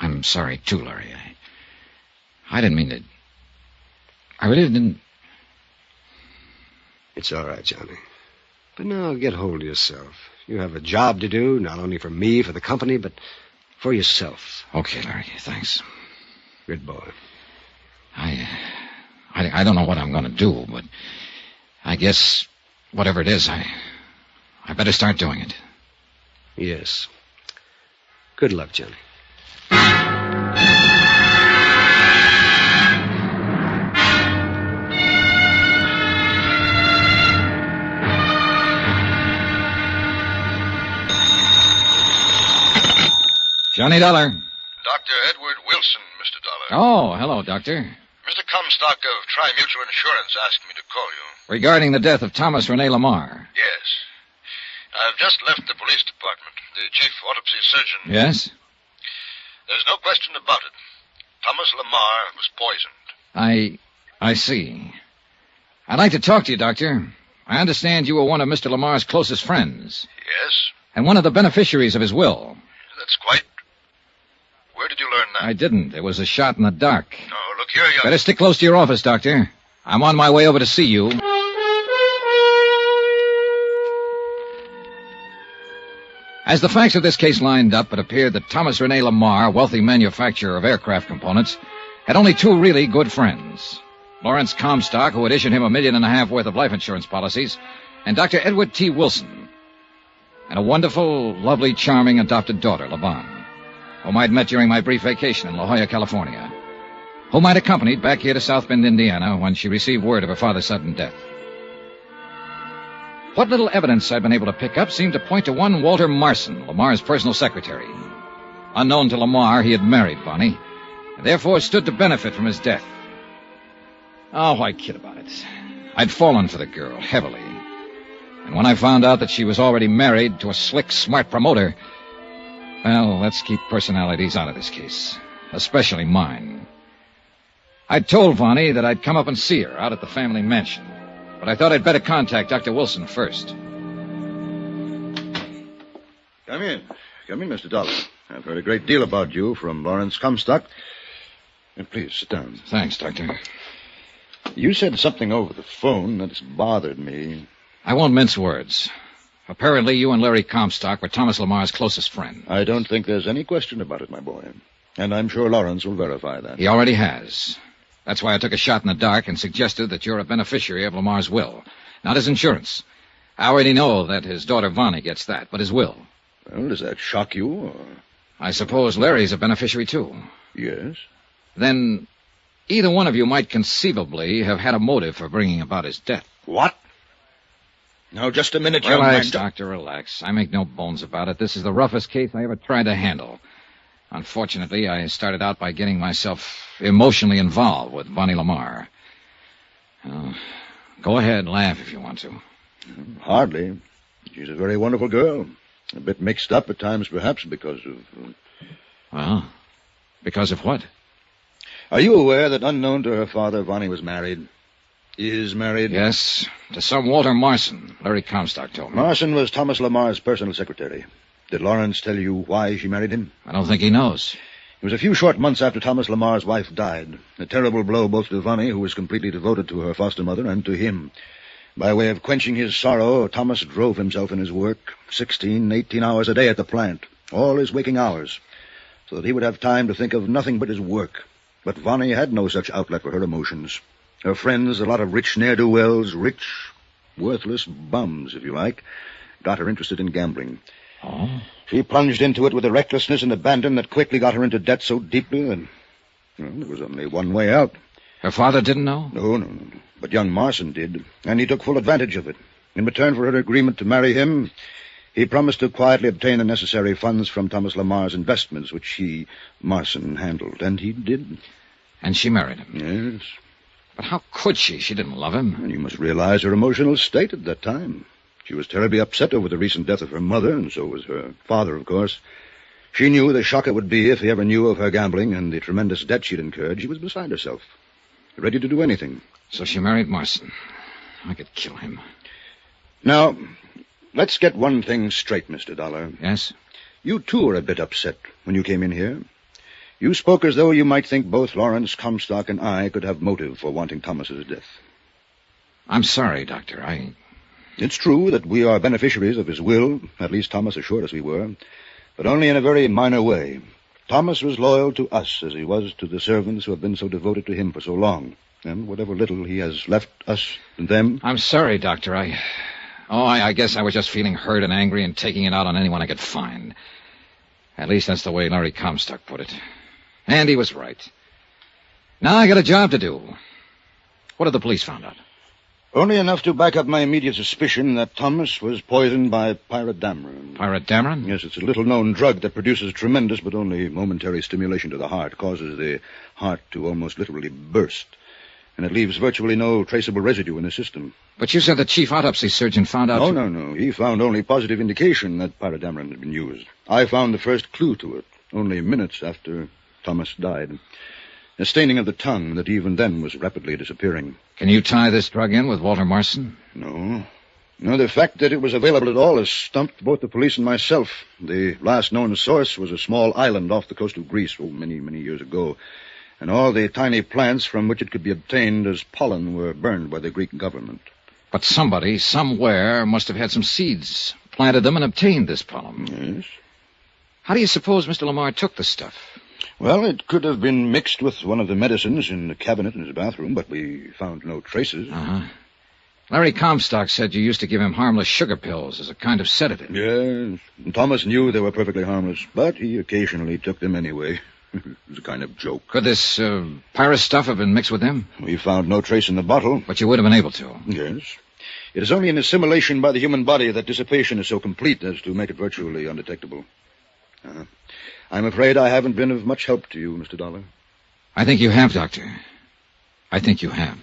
Speaker 3: I'm sorry, too, Larry. I didn't mean to... I really didn't...
Speaker 9: It's all right, Johnny. But now get hold of yourself. You have a job to do, not only for me, for the company, but for yourself.
Speaker 3: Okay, Larry, thanks.
Speaker 9: Good boy.
Speaker 3: I don't know what I'm going to do, but I guess whatever it is, I better start doing it.
Speaker 9: Yes. Good luck, Johnny.
Speaker 3: Johnny Dollar.
Speaker 10: Dr. Edward Wilson, Mr. Dollar.
Speaker 3: Oh, hello, Doctor.
Speaker 10: Mr. Comstock of Tri-Mutual Insurance asked me to call you.
Speaker 3: Regarding the death of Thomas Rene Lamar.
Speaker 10: Yes. I've just left the police department. The chief autopsy surgeon...
Speaker 3: Yes?
Speaker 10: There's no question about it. Thomas Lamar was poisoned.
Speaker 3: I see. I'd like to talk to you, Doctor. I understand you were one of Mr. Lamar's closest friends.
Speaker 10: Yes?
Speaker 3: And one of the beneficiaries of his will.
Speaker 10: That's quite... Where did you learn that?
Speaker 3: I didn't. It was a shot in the dark.
Speaker 10: No, look here, young...
Speaker 3: Better stick close to your office, Doctor. I'm on my way over to see you. As the facts of this case lined up, it appeared that Thomas Rene Lamar, wealthy manufacturer of aircraft components, had only two really good friends. Lawrence Comstock, who had issued him $1.5 million worth of life insurance policies, and Dr. Edward T. Wilson, and a wonderful, lovely, charming adopted daughter, LaVon, whom I'd met during my brief vacation in La Jolla, California, whom I'd accompanied back here to South Bend, Indiana, when she received word of her father's sudden death. What little evidence I'd been able to pick up seemed to point to one Walter Marson, Lamar's personal secretary. Unknown to Lamar, he had married Bonnie, and therefore stood to benefit from his death. Oh, why kid about it? I'd fallen for the girl, heavily. And when I found out that she was already married to a slick, smart promoter, well, let's keep personalities out of this case, especially mine. I'd told Bonnie that I'd come up and see her out at the family mansion, but I thought I'd better contact Dr. Wilson first.
Speaker 10: Come in. Come in, Mr. Dollar. I've heard a great deal about you from Lawrence Comstock. Please, sit down.
Speaker 3: Thanks, Doctor.
Speaker 10: You said something over the phone that's bothered me.
Speaker 3: I won't mince words. Apparently, you and Larry Comstock were Thomas Lamar's closest friend.
Speaker 10: I don't think there's any question about it, my boy. And I'm sure Lawrence will verify that.
Speaker 3: He already has. That's why I took a shot in the dark and suggested that you're a beneficiary of Lamar's will. Not his insurance. I already know that his daughter Vonnie gets that, but his will.
Speaker 10: Well, does that shock you, or...
Speaker 3: I suppose Larry's a beneficiary, too.
Speaker 10: Yes.
Speaker 3: Then either one of you might conceivably have had a motive for bringing about his death.
Speaker 10: What? Now, just a minute, young
Speaker 3: Relax,
Speaker 10: man.
Speaker 3: Doctor, relax. I make no bones about it. This is the roughest case I ever tried to handle. Unfortunately, I started out by getting myself emotionally involved with Bonnie Lamar. Go ahead, laugh if you want to.
Speaker 10: Hardly. She's a very wonderful girl. A bit mixed up at times, perhaps, because of...
Speaker 3: Well, because of what?
Speaker 10: Are you aware that unknown to her father, Bonnie was married? Is married?
Speaker 3: Yes, to some Walter Marson, Larry Comstock told me.
Speaker 10: Marson was Thomas Lamar's personal secretary. Did Lawrence tell you why she married him?
Speaker 3: I don't think he knows.
Speaker 10: It was a few short months after Thomas Lamar's wife died. A terrible blow both to Vonnie, who was completely devoted to her foster mother, and to him. By way of quenching his sorrow, Thomas drove himself in his work, 16, 18 hours a day at the plant, all his waking hours, so that he would have time to think of nothing but his work. But Vonnie had no such outlet for her emotions. Her friends, a lot of rich ne'er-do-wells, rich, worthless bums, if you like, got her interested in gambling.
Speaker 3: Oh?
Speaker 10: She plunged into it with a recklessness and abandon that quickly got her into debt so deeply that, well, there was only one way out.
Speaker 3: Her father didn't know?
Speaker 10: No. But young Marson did, and he took full advantage of it. In return for her agreement to marry him, he promised to quietly obtain the necessary funds from Thomas Lamar's investments, which he, Marson, handled. And he did.
Speaker 3: And she married him?
Speaker 10: Yes.
Speaker 3: But how could she? She didn't love him.
Speaker 10: And you must realize her emotional state at that time. She was terribly upset over the recent death of her mother, and so was her father, of course. She knew the shock it would be if he ever knew of her gambling and the tremendous debt she'd incurred. She was beside herself, ready to do anything.
Speaker 3: So she married Marson. I could kill him.
Speaker 10: Now, let's get one thing straight, Mr. Dollar.
Speaker 3: Yes?
Speaker 10: You, too, are a bit upset when you came in here. You spoke as though you might think both Lawrence Comstock and I could have motive for wanting Thomas's death.
Speaker 3: I'm sorry, Doctor.
Speaker 10: It's true that we are beneficiaries of his will. At least Thomas assured us we were. But only in a very minor way. Thomas was loyal to us as he was to the servants who have been so devoted to him for so long. And whatever little he has left us and them...
Speaker 3: I'm sorry, Doctor. I guess I was just feeling hurt and angry and taking it out on anyone I could find. At least that's the way Larry Comstock put it. And he was right. Now I got a job to do. What have the police found out?
Speaker 10: Only enough to back up my immediate suspicion that Thomas was poisoned by pyrodamron.
Speaker 3: Pyrodamron?
Speaker 10: Yes, it's a little-known drug that produces tremendous but only momentary stimulation to the heart, causes the heart to almost literally burst, and it leaves virtually no traceable residue in the system.
Speaker 3: But you said the chief autopsy surgeon found out...
Speaker 10: No. He found only positive indication that pyrodamron had been used. I found the first clue to it only minutes after Thomas died. A staining of the tongue that even then was rapidly disappearing.
Speaker 3: Can you tie this drug in with Walter Marson?
Speaker 10: No, the fact that it was available at all has stumped both the police and myself. The last known source was a small island off the coast of Greece, many, many years ago. And all the tiny plants from which it could be obtained as pollen were burned by the Greek government.
Speaker 3: But somebody, somewhere, must have had some seeds, planted them, and obtained this pollen.
Speaker 10: Yes.
Speaker 3: How do you suppose Mr. Lamar took the stuff?
Speaker 10: Well, it could have been mixed with one of the medicines in the cabinet in his bathroom, but we found no traces.
Speaker 3: Uh-huh. Larry Comstock said you used to give him harmless sugar pills as a kind of sedative.
Speaker 10: Yes, and Thomas knew they were perfectly harmless, but he occasionally took them anyway. It was a kind of joke.
Speaker 3: Could this pyrus stuff have been mixed with them?
Speaker 10: We found no trace in the bottle.
Speaker 3: But you would have been able to.
Speaker 10: Yes. It is only in assimilation by the human body that dissipation is so complete as to make it virtually undetectable. I'm afraid I haven't been of much help to you, Mr. Dollar.
Speaker 3: I think you have, Doctor. I think you have.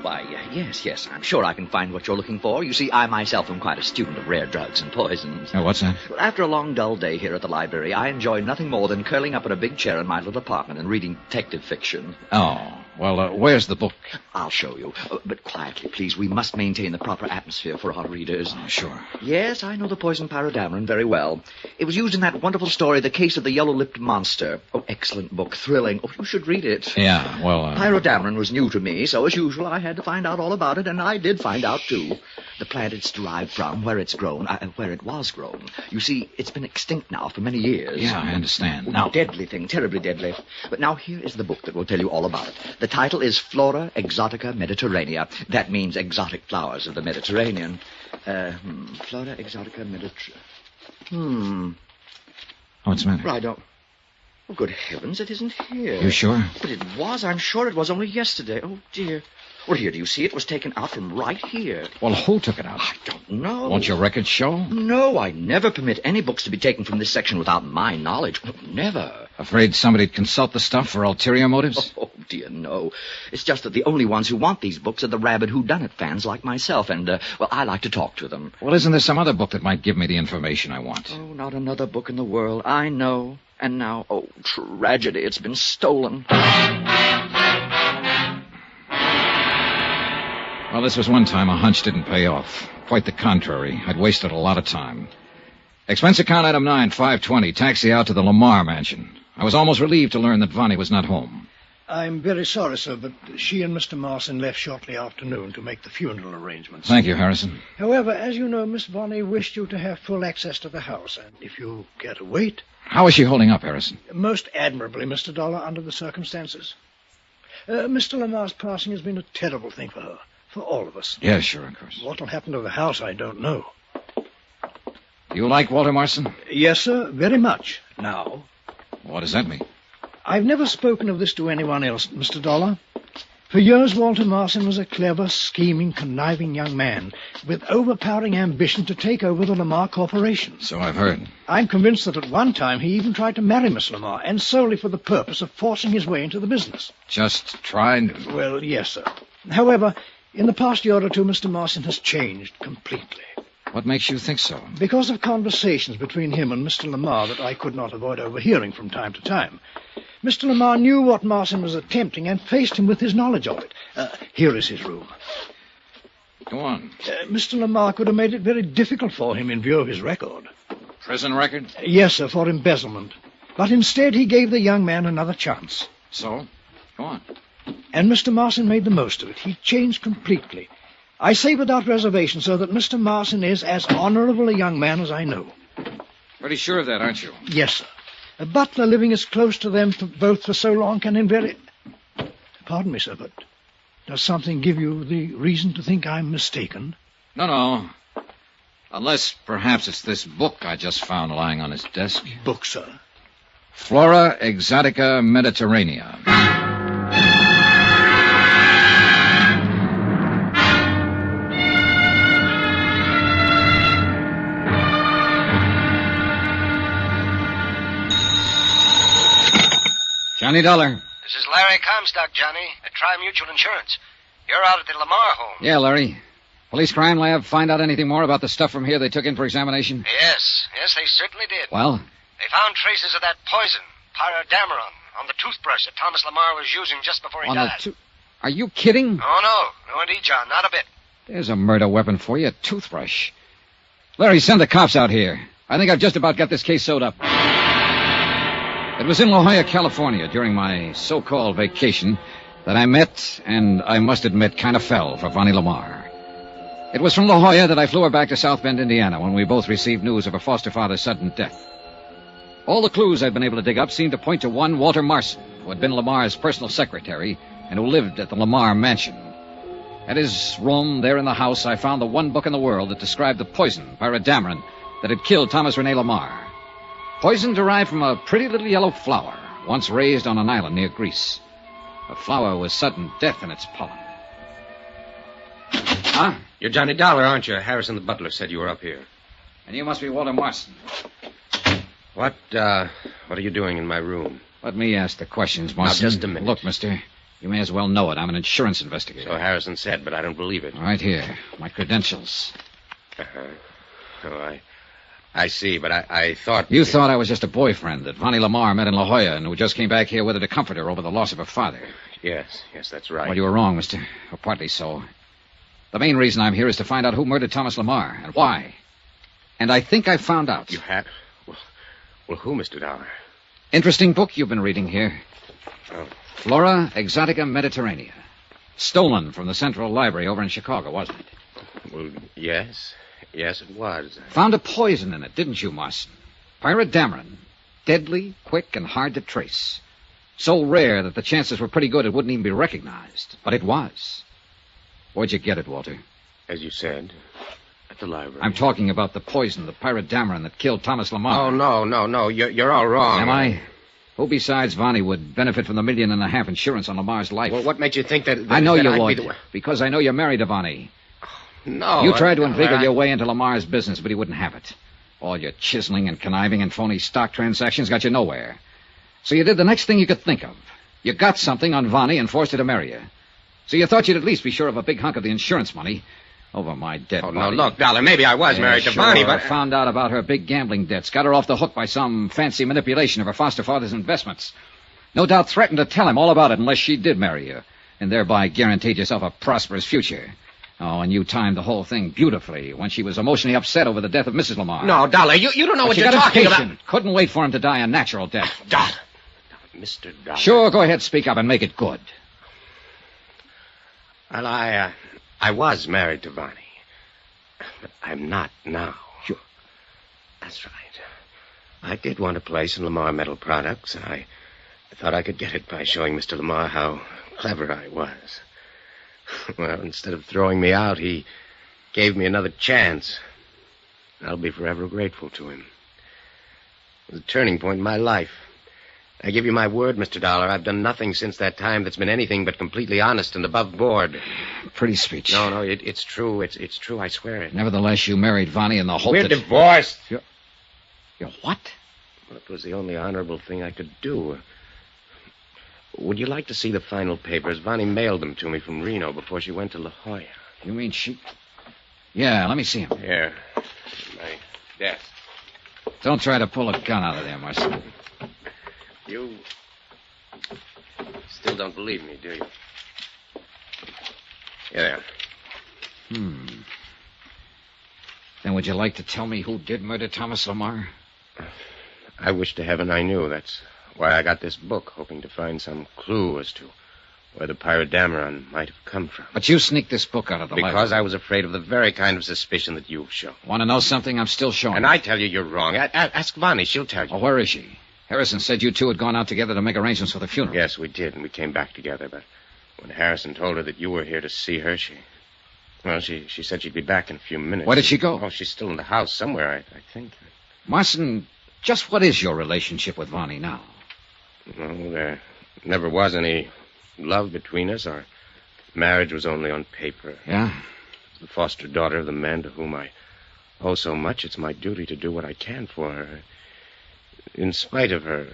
Speaker 11: Why, yes, I'm sure I can find what you're looking for. You see, I myself am quite a student of rare drugs and poisons.
Speaker 3: Oh, what's that?
Speaker 11: Well, after a long, dull day here at the library, I enjoy nothing more than curling up in a big chair in my little apartment and reading detective fiction.
Speaker 3: Oh, well, where's the book?
Speaker 11: I'll show you. But quietly, please. We must maintain the proper atmosphere for our readers.
Speaker 3: Oh, sure.
Speaker 11: Yes, I know the poison pyrodamron very well. It was used in that wonderful story, The Case of the Yellow-Lipped Monster. Oh, excellent book. Thrilling. Oh, you should read it.
Speaker 3: Yeah, well...
Speaker 11: Pyrodamron was new to me, so as usual, I had to find out all about it, and I did find out, too. The plant it's derived from, where it's grown, where it was grown. You see, it's been extinct now for many years.
Speaker 3: Yeah, I understand.
Speaker 11: Now, deadly thing, terribly deadly. But now here is the book that will tell you all about it. The title is Flora Exotica Mediterranea. That means exotic flowers of the Mediterranean. Flora Exotica Mediterranean.
Speaker 3: What's the matter?
Speaker 11: I don't... Oh, good heavens, it isn't here.
Speaker 3: You sure?
Speaker 11: But it was. I'm sure it was only yesterday. Oh, dear. Well, here, do you see? It was taken out from right here.
Speaker 3: Well, who took it out?
Speaker 11: I don't know.
Speaker 3: Won't your records show?
Speaker 11: No, I never permit any books to be taken from this section without my knowledge. Never.
Speaker 3: Afraid somebody'd consult the stuff for ulterior motives?
Speaker 11: Oh, dear, no. It's just that the only ones who want these books are the rabid whodunit fans like myself, and, well, I like to talk to them.
Speaker 3: Well, isn't there some other book that might give me the information I want?
Speaker 11: Oh, not another book in the world. I know. And now, oh, tragedy, it's been stolen.
Speaker 3: Well, this was one time a hunch didn't pay off. Quite the contrary. I'd wasted a lot of time. Expense account item 9, 520, taxi out to the Lamar mansion. I was almost relieved to learn that Vonnie was not home.
Speaker 8: I'm very sorry, sir, but she and Mr. Marson left shortly after noon to make the funeral arrangements.
Speaker 3: Thank you, Harrison.
Speaker 8: However, as you know, Miss Vonnie wished you to have full access to the house, and if you care to wait...
Speaker 3: How is she holding up, Harrison?
Speaker 8: Most admirably, Mr. Dollar, under the circumstances. Mr. Lamar's passing has been a terrible thing for her, for all of us.
Speaker 3: Yes, sure, of course.
Speaker 8: What will happen to the house, I don't know.
Speaker 3: You like Walter Marson?
Speaker 8: Yes, sir, very much. Now.
Speaker 3: What does that mean?
Speaker 8: I've never spoken of this to anyone else, Mr. Dollar. For years, Walter Marson was a clever, scheming, conniving young man with overpowering ambition to take over the Lamar Corporation.
Speaker 3: So I've heard.
Speaker 8: I'm convinced that at one time he even tried to marry Miss Lamar, and solely for the purpose of forcing his way into the business.
Speaker 3: Just tried?
Speaker 8: Well, yes, sir. However, in the past year or two, Mr. Marson has changed completely.
Speaker 3: What makes you think so?
Speaker 8: Because of conversations between him and Mr. Lamar that I could not avoid overhearing from time to time. Mr. Lamar knew what Marson was attempting and faced him with his knowledge of it. Here is his room.
Speaker 3: Go on.
Speaker 8: Mr. Lamar could have made it very difficult for him in view of his record.
Speaker 3: Prison record?
Speaker 8: Yes, sir, for embezzlement. But instead he gave the young man another chance.
Speaker 3: So? Go on.
Speaker 8: And Mr. Marson made the most of it. He changed completely. I say without reservation, sir, that Mr. Marson is as honorable a young man as I know.
Speaker 3: Pretty sure of that, aren't you?
Speaker 8: Yes, sir. A butler living as close to them both for so long can Pardon me, sir, but does something give you the reason to think I'm mistaken?
Speaker 3: No. Unless perhaps it's this book I just found lying on his desk.
Speaker 8: Book, sir?
Speaker 3: Flora Exotica Mediterranea. Johnny Dollar.
Speaker 12: This is Larry Comstock, Johnny, at Tri-Mutual Insurance. You're out at the Lamar home.
Speaker 3: Yeah, Larry. Police crime lab find out anything more about the stuff from here they took in for examination?
Speaker 12: Yes, they certainly did.
Speaker 3: Well?
Speaker 12: They found traces of that poison, pyrodameron, on the toothbrush that Thomas Lamar was using just before he died.
Speaker 3: Are you kidding?
Speaker 12: Oh, no, indeed, John, not a bit.
Speaker 3: There's a murder weapon for you, a toothbrush. Larry, send the cops out here. I think I've just about got this case sewed up. It was in La Jolla, California, during my so-called vacation, that I met, and I must admit, kind of fell for Vonnie Lamar. It was from La Jolla that I flew her back to South Bend, Indiana, when we both received news of her foster father's sudden death. All the clues I'd been able to dig up seemed to point to one Walter Marson, who had been Lamar's personal secretary and who lived at the Lamar mansion. At his room, there in the house, I found the one book in the world that described the poison, pyrodameron, that had killed Thomas Rene Lamar. Poison derived from a pretty little yellow flower, once raised on an island near Greece. The flower was sudden death in its pollen. Huh?
Speaker 13: You're Johnny Dollar, aren't you? Harrison the butler said you were up here.
Speaker 3: And you must be Walter Marson.
Speaker 13: What are you doing in my room?
Speaker 3: Let me ask the questions, Marson.
Speaker 13: Now, just a minute.
Speaker 3: Look, mister, you may as well know it. I'm an insurance investigator.
Speaker 13: So Harrison said, but I don't believe it.
Speaker 3: Right here. My credentials.
Speaker 13: Oh, I see, but I thought...
Speaker 3: You thought I was just a boyfriend that Vonnie Lamar met in La Jolla and who just came back here with her to comfort her over the loss of her father.
Speaker 13: Yes, that's right.
Speaker 3: Well, you were wrong, mister. Or partly so. The main reason I'm here is to find out who murdered Thomas Lamar and why. And I think I found out.
Speaker 13: You have? Well, who, Mr. Dollar?
Speaker 3: Interesting book you've been reading here.
Speaker 13: Oh.
Speaker 3: Flora Exotica Mediterranea. Stolen from the Central Library over in Chicago, wasn't it?
Speaker 13: Well, yes. Yes, it was.
Speaker 3: Found a poison in it, didn't you, Marson? Pyrodameron. Deadly, quick, and hard to trace. So rare that the chances were pretty good it wouldn't even be recognized. But it was. Where'd you get it, Walter?
Speaker 13: As you said, at the library.
Speaker 3: I'm talking about the poison, the pyrodameron that killed Thomas Lamar.
Speaker 13: Oh, no. You're all wrong.
Speaker 3: Am I? Who besides Vonnie would benefit from the $1.5 million insurance on Lamar's life?
Speaker 13: Well, what made you think that...
Speaker 3: I know you
Speaker 13: I'd
Speaker 3: would, because I know you're married to Vonnie.
Speaker 13: No.
Speaker 3: You tried to inveigle your way into Lamar's business, but he wouldn't have it. All your chiseling and conniving and phony stock transactions got you nowhere. So you did the next thing you could think of. You got something on Vonnie and forced her to marry you. So you thought you'd at least be sure of a big hunk of the insurance money over my dead body.
Speaker 13: No, look, Dollar, maybe I was married to Vonnie, but...
Speaker 3: I found out about her big gambling debts, got her off the hook by some fancy manipulation of her foster father's investments. No doubt threatened to tell him all about it unless she did marry you, and thereby guaranteed yourself a prosperous future. Oh, and you timed the whole thing beautifully when she was emotionally upset over the death of Mrs. Lamar.
Speaker 13: No, Dollar, you don't know what you're talking about.
Speaker 3: Couldn't wait for him to die a natural death.
Speaker 13: Dollar. Mr. Dollar.
Speaker 3: Sure, go ahead, speak up and make it good.
Speaker 13: Well, I was married to Vonnie. But I'm not now.
Speaker 3: Sure.
Speaker 13: That's right. I did want a place in Lamar Metal Products, and I thought I could get it by showing Mr. Lamar how clever I was. Well, instead of throwing me out, he gave me another chance. I'll be forever grateful to him. It was a turning point in my life. I give you my word, Mr. Dollar, I've done nothing since that time that's been anything but completely honest and above board.
Speaker 3: Pretty speech.
Speaker 13: No, it's true. It's true, I swear it.
Speaker 3: Nevertheless, you married Vonnie in the hope
Speaker 13: We're
Speaker 3: that...
Speaker 13: divorced.
Speaker 3: You're what?
Speaker 13: Well, it was the only honorable thing I could do. Would you like to see the final papers? Vonnie mailed them to me from Reno before she went to La Jolla.
Speaker 3: You mean she... Yeah, let me see them.
Speaker 13: Here. My desk.
Speaker 3: Don't try to pull a gun out of there, Marson.
Speaker 13: You still don't believe me, do you? Here they are.
Speaker 3: Then would you like to tell me who did murder Thomas Lamar?
Speaker 13: I wish to heaven I knew. That's why I got this book, hoping to find some clue as to where the pyrodameron might have come from.
Speaker 3: But you sneaked this book out of the library.
Speaker 13: Because I was afraid of the very kind of suspicion that you've shown.
Speaker 3: Want to know something? I'm still showing.
Speaker 13: And I tell you you're wrong. Ask Vonnie. She'll tell you.
Speaker 3: Oh, where is she? Harrison said you two had gone out together to make arrangements for the funeral.
Speaker 13: Yes, we did, and we came back together. But when Harrison told her that you were here to see her, she said she'd be back in a few minutes.
Speaker 3: Where did she go?
Speaker 13: Oh, she's still in the house somewhere, I think.
Speaker 3: Marson, just what is your relationship with Vonnie now?
Speaker 13: Well, there never was any love between us. Our marriage was only on paper.
Speaker 3: Yeah?
Speaker 13: The foster daughter of the man to whom I owe so much, it's my duty to do what I can for her. In spite of her...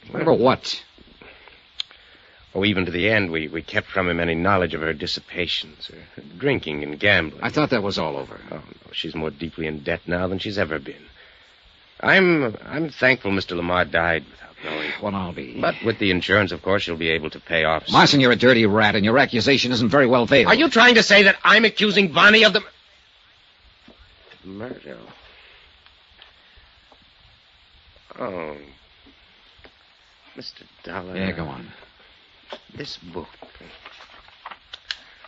Speaker 3: Remember what?
Speaker 13: Oh, even to the end, we kept from him any knowledge of her dissipations, her drinking and gambling.
Speaker 3: I thought that was all over.
Speaker 13: Oh, no, she's more deeply in debt now than she's ever been. I'm thankful Mr. Lamar died without knowing.
Speaker 3: Well, I'll be.
Speaker 13: But with the insurance, of course, she'll be able to pay off.
Speaker 3: Marson, you're a dirty rat, and your accusation isn't very well veiled.
Speaker 13: Are you trying to say that I'm accusing Vonnie of the murder? Oh. Mr. Dollar.
Speaker 3: Yeah, go on.
Speaker 13: This book.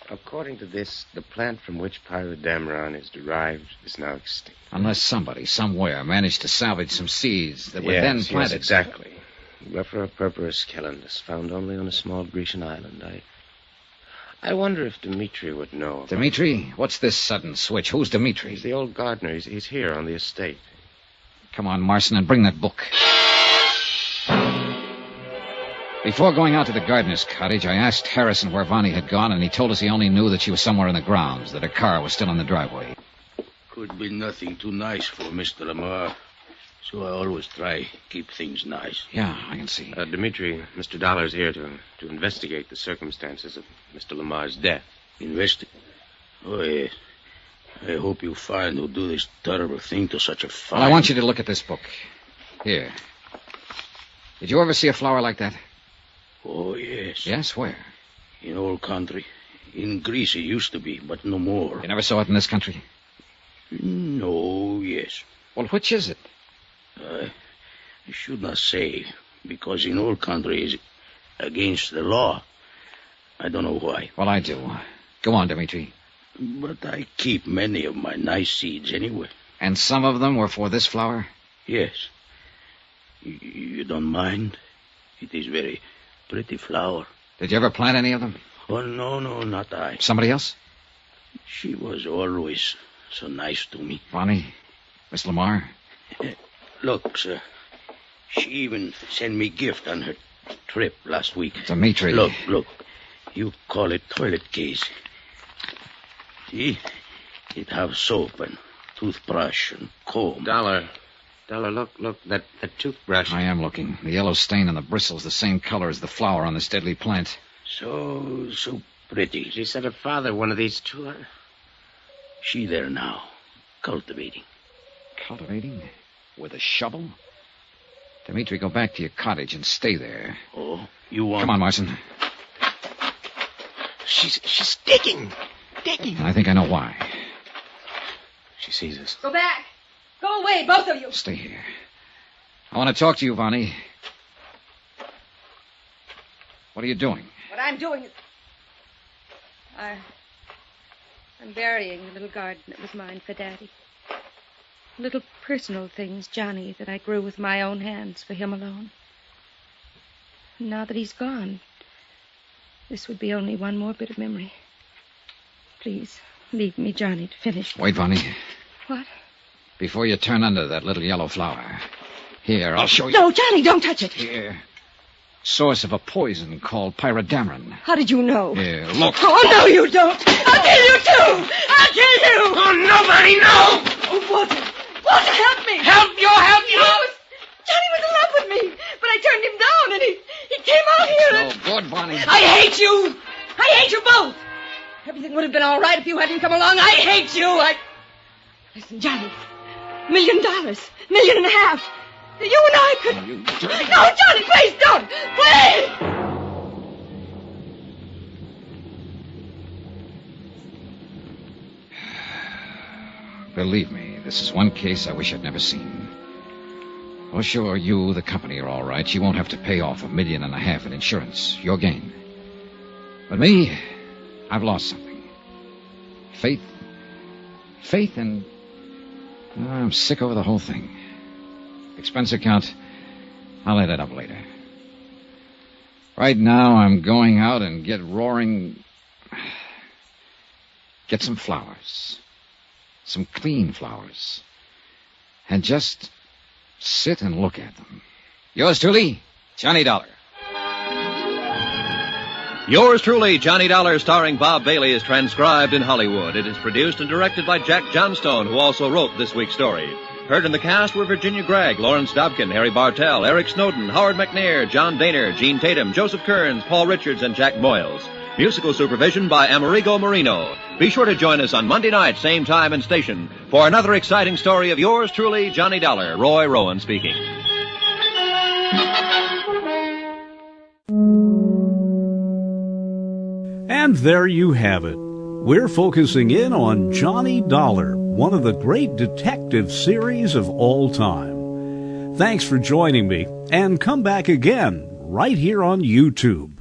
Speaker 13: According to this, the plant from which pyrrodamaron is derived is now extinct.
Speaker 3: Unless somebody, somewhere, managed to salvage some seeds that were then planted.
Speaker 13: Yes, exactly. Lephra purpurus calendus, found only on a small Grecian island. I wonder if Dmitri would know.
Speaker 3: Dmitri? What's this sudden switch? Who's Dmitri?
Speaker 13: He's the old gardener. He's here on the estate.
Speaker 3: Come on, Marson, and bring that book. Before going out to the gardener's cottage, I asked Harrison where Vonnie had gone, and he told us he only knew that she was somewhere in the grounds, that her car was still in the driveway.
Speaker 14: Could be nothing too nice for Mr. Lamar, so I always try keep things nice.
Speaker 3: Yeah, I can see.
Speaker 13: Dmitri, Mr. Dollar's here to investigate the circumstances of Mr. Lamar's death.
Speaker 14: Investigate? Oh, yes. I hope you find who do this terrible thing to such a fine...
Speaker 3: Well, I want you to look at this book. Here. Did you ever see a flower like that?
Speaker 14: Oh, yes.
Speaker 3: Yes, where?
Speaker 14: In old country. In Greece it used to be, but no more.
Speaker 3: You never saw it in this country?
Speaker 14: No, yes.
Speaker 3: Well, which is it?
Speaker 14: I should not say, because in old country is against the law. I don't know why.
Speaker 3: Well, I do. Go on, Dmitri.
Speaker 14: But I keep many of my nice seeds anyway.
Speaker 3: And some of them were for this flower?
Speaker 14: Yes. You don't mind? It is very pretty flower.
Speaker 3: Did you ever plant any of them?
Speaker 14: Oh, no, not I.
Speaker 3: Somebody else?
Speaker 14: She was always so nice to me.
Speaker 3: Vonnie? Miss Lamar?
Speaker 14: Look, sir. She even sent me gift on her trip last week.
Speaker 3: Dmitri.
Speaker 14: Look. You call it toilet case. See? It have soap and toothbrush and comb.
Speaker 13: Dollar, look, that toothbrush.
Speaker 3: I am looking. The yellow stain on the bristle's the same color as the flower on this deadly plant.
Speaker 14: So pretty.
Speaker 13: She said her father one of these too.
Speaker 14: She there now, cultivating.
Speaker 3: Cultivating? With a shovel? Dmitri, go back to your cottage and stay there.
Speaker 14: Oh, you want...
Speaker 3: Come on, Marson.
Speaker 13: She's digging.
Speaker 3: And I think I know why.
Speaker 13: She sees us.
Speaker 5: Go back. Go away, both of you.
Speaker 3: Stay here. I want to talk to you, Vonnie. What are you doing?
Speaker 5: What I'm doing is... I'm burying the little garden that was mine for Daddy. Little personal things, Johnny, that I grew with my own hands for him alone. And now that he's gone, this would be only one more bit of memory. Please, leave me, Johnny, to finish.
Speaker 3: Wait, Vonnie.
Speaker 5: What?
Speaker 3: Before you turn under that little yellow flower. Here, I'll show you.
Speaker 5: No, Johnny, don't touch it.
Speaker 3: Here. Source of a poison called pyrrodamaron.
Speaker 5: How did you know?
Speaker 3: Here, look.
Speaker 5: Oh, no, you don't. I'll kill you, too. I'll kill you.
Speaker 13: Oh, nobody, no.
Speaker 5: Oh, Walter, help me.
Speaker 13: Help you.
Speaker 5: Johnny was in love with me, but I turned him down, and he came out here.
Speaker 3: No good, Vonnie.
Speaker 5: I hate you. I hate you both. Everything would have been all right if you hadn't come along. I hate you. Listen, Johnny. $1 million. $1.5 million. You and I could...
Speaker 3: Oh, you dirty...
Speaker 5: No, Johnny, please don't. Please.
Speaker 3: Believe me, this is one case I wish I'd never seen. Oh, sure, you, the company, are all right. You won't have to pay off $1.5 million in insurance. Your gain. But me, I've lost something. Faith and... I'm sick over the whole thing. Expense account, I'll add it up later. Right now, I'm going out and get some flowers. Some clean flowers. And just sit and look at them. Yours truly, Johnny Dollar.
Speaker 2: Yours truly, Johnny Dollar, starring Bob Bailey, is transcribed in Hollywood. It is produced and directed by Jack Johnstone, who also wrote this week's story. Heard in the cast were Virginia Gregg, Lawrence Dobkin, Harry Bartell, Eric Snowden, Howard McNair, John Daner, Gene Tatum, Joseph Kearns, Paul Richards, and Jack Moyles. Musical supervision by Amerigo Marino. Be sure to join us on Monday night, same time and station, for another exciting story of yours truly, Johnny Dollar. Roy Rowan speaking.
Speaker 1: And there you have it. We're focusing in on Johnny Dollar, one of the great detective series of all time. Thanks for joining me, and come back again right here on YouTube.